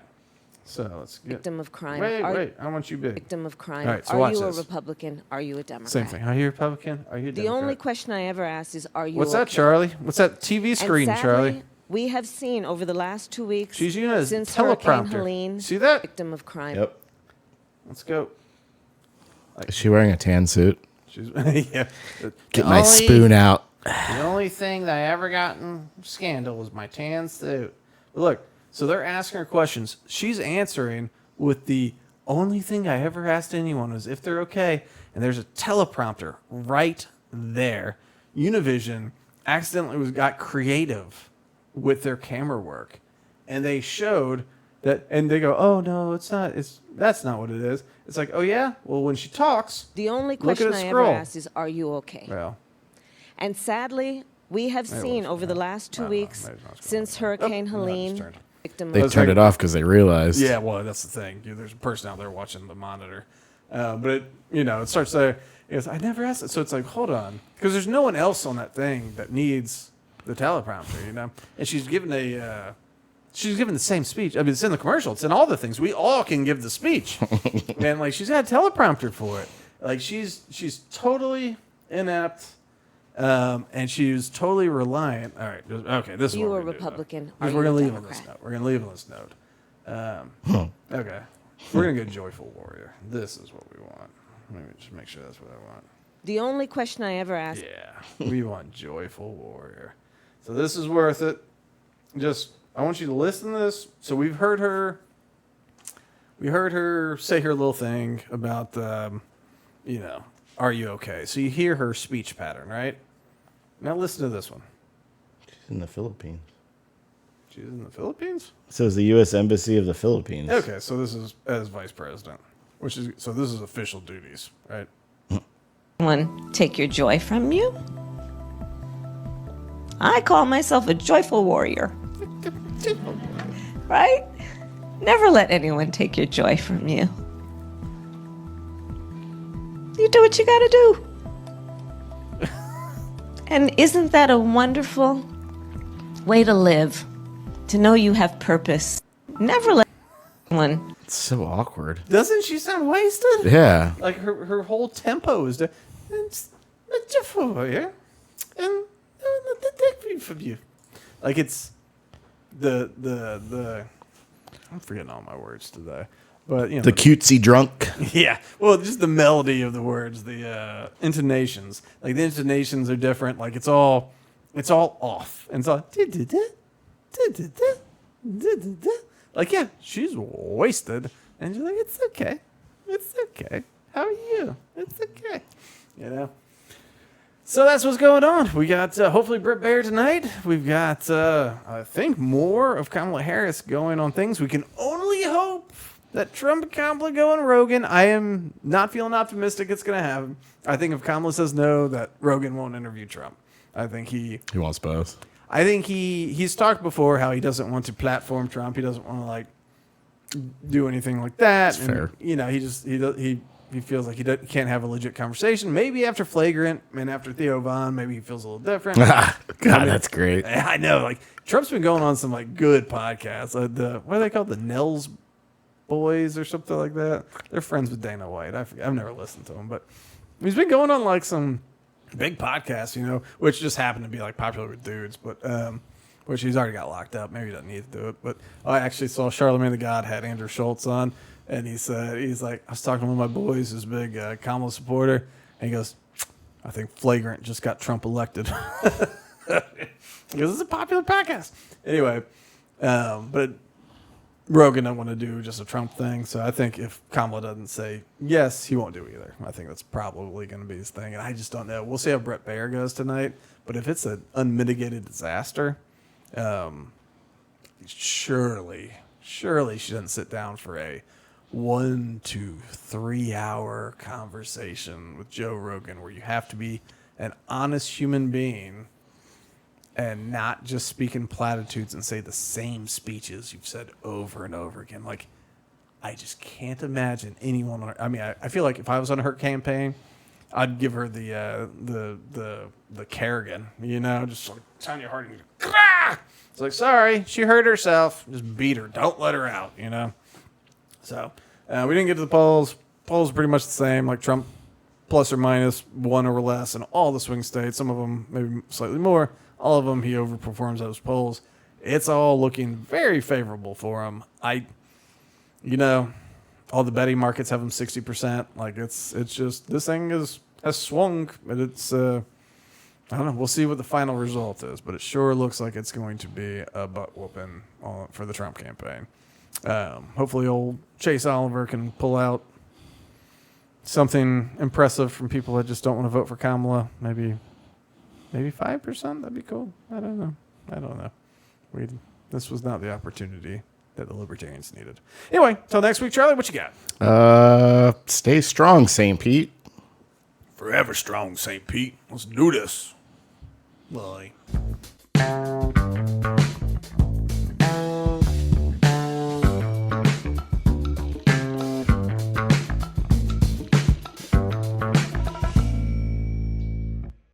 So let's get... Victim of crime. Wait. I want you big. Victim of crime. All right, so are watch you this. A Republican? Are you a Democrat? Same thing. Are you a Republican? Are you a The Democrat? only question I ever ask is, are you What's okay? that, Charlie? What's that TV screen, and sadly, Charlie? we have seen over the last 2 weeks She's using a since Hurricane teleprompter. Helene, See that? victim of crime. Yep. Let's go. Is she wearing a tan suit? She's yeah. Get my spoon out. The only thing that I ever got in scandal was my tan suit. But look, so they're asking her questions. She's answering with the only thing I ever asked anyone was if they're okay. And there's a teleprompter right there. Univision accidentally got creative with their camera work. And they showed that, and they go, oh, no, it's not. That's not what it is. It's like, oh, yeah? Well, when she talks, The only look at question it I ever scroll. ask is, are you okay? Well, And sadly, we have seen over the last 2 weeks since Hurricane Helene, victim They of turned it off because they realized. yeah, well, that's the thing. There's a person out there watching the monitor. But, it starts there. It goes, I never asked it. So it's like, hold on. Because there's no one else on that thing that needs the teleprompter, And she's given the same speech. I mean, it's in the commercial. It's in all the things. We all can give the speech. And, she's got a teleprompter for it. She's totally inept. And she's totally reliant. All right. Okay. This is You what a we're gonna do, Republican? though. Are We're you going a to leave on this Democrat? note. We're going to leave on this note. Okay. We're going to go Joyful Warrior. This is what we want. Let me just make sure that's what I want. The only question I ever ask. Yeah. We want Joyful Warrior. So this is worth it. I want you to listen to this. So we've heard her we heard her say her little thing about, are you okay? So you hear her speech pattern, right? Now listen to this one. She's in the Philippines. She's in the Philippines? So it's the U.S. Embassy of the Philippines. Okay, so this is as vice president, so this is official duties, right? Anyone take your joy from you? I call myself a joyful warrior. Right? Never let anyone take your joy from you. You do what you gotta do. And isn't that a wonderful way to live? To know you have purpose. Never let anyone. It's so awkward. Doesn't she sound wasted? Yeah. Like her whole tempo is it's yeah, and take me from you. Like it's the I'm forgetting all my words today, but you know The cutesy drunk. yeah. Well, just the melody of the words, the intonations. Like the intonations are different. Like it's all off, and it's all like yeah, she's wasted, and you're like it's okay. How are you? It's okay, you know. So that's what's going on. We got hopefully Britt Baer tonight. We've got I think more of Kamala Harris going on things. We can only hope that Trump and Kamala go on Rogan. I am not feeling optimistic it's going to happen. I think if Kamala says no, that Rogan won't interview Trump. I think he wants both. I think he's talked before how he doesn't want to platform Trump. He doesn't want to like do anything like that. That's fair. You know, he feels like he can't have a legit conversation. Maybe after Flagrant and after Theo Von, maybe he feels a little different. God, that's great. I know. Like Trump's been going on some like good podcasts. What are they called? The Nels Boys or something like that. They're friends with Dana White. I've never listened to him, but he's been going on like some big podcasts, you know, which just happen to be like popular with dudes, but which he's already got locked up. Maybe he doesn't need to do it. But I actually saw Charlamagne the God had Andrew Schultz on. And he said, he's like, I was talking to one of my boys who's a big Kamala supporter. And he goes, I think Flagrant just got Trump elected. He goes, it's a popular podcast. Anyway, but Rogan doesn't want to do just a Trump thing. So I think if Kamala doesn't say yes, he won't do either. I think that's probably going to be his thing. And I just don't know. We'll see how Brett Baer goes tonight. But if it's an unmitigated disaster, surely she doesn't sit down for a 1 to 3 hour conversation with Joe Rogan where you have to be an honest human being and not just speak in platitudes and say the same speeches you've said over and over again. Like, I just can't imagine anyone. I mean, I feel like if I was on her campaign, I'd give her the Kerrigan, you know, just like Tanya Harding. It's like, sorry, she hurt herself. Just beat her. Don't let her out, you know. So we didn't get to the polls. Polls are pretty much the same, like Trump plus or minus 1 or less in all the swing states. Some of them maybe slightly more. All of them he overperforms those polls. It's all looking very favorable for him. All the betting markets have him 60%. Like it's just this thing has swung, but it's I don't know. We'll see what the final result is, but it sure looks like it's going to be a butt whooping for the Trump campaign. Hopefully old Chase Oliver can pull out something impressive from people that just don't want to vote for Kamala. Maybe 5%. That'd be cool. I don't know. This was not the opportunity that the libertarians needed. Anyway, till next week, Charlie, what you got? Stay strong, St. Pete. Forever strong, St. Pete. Let's do this. Bye.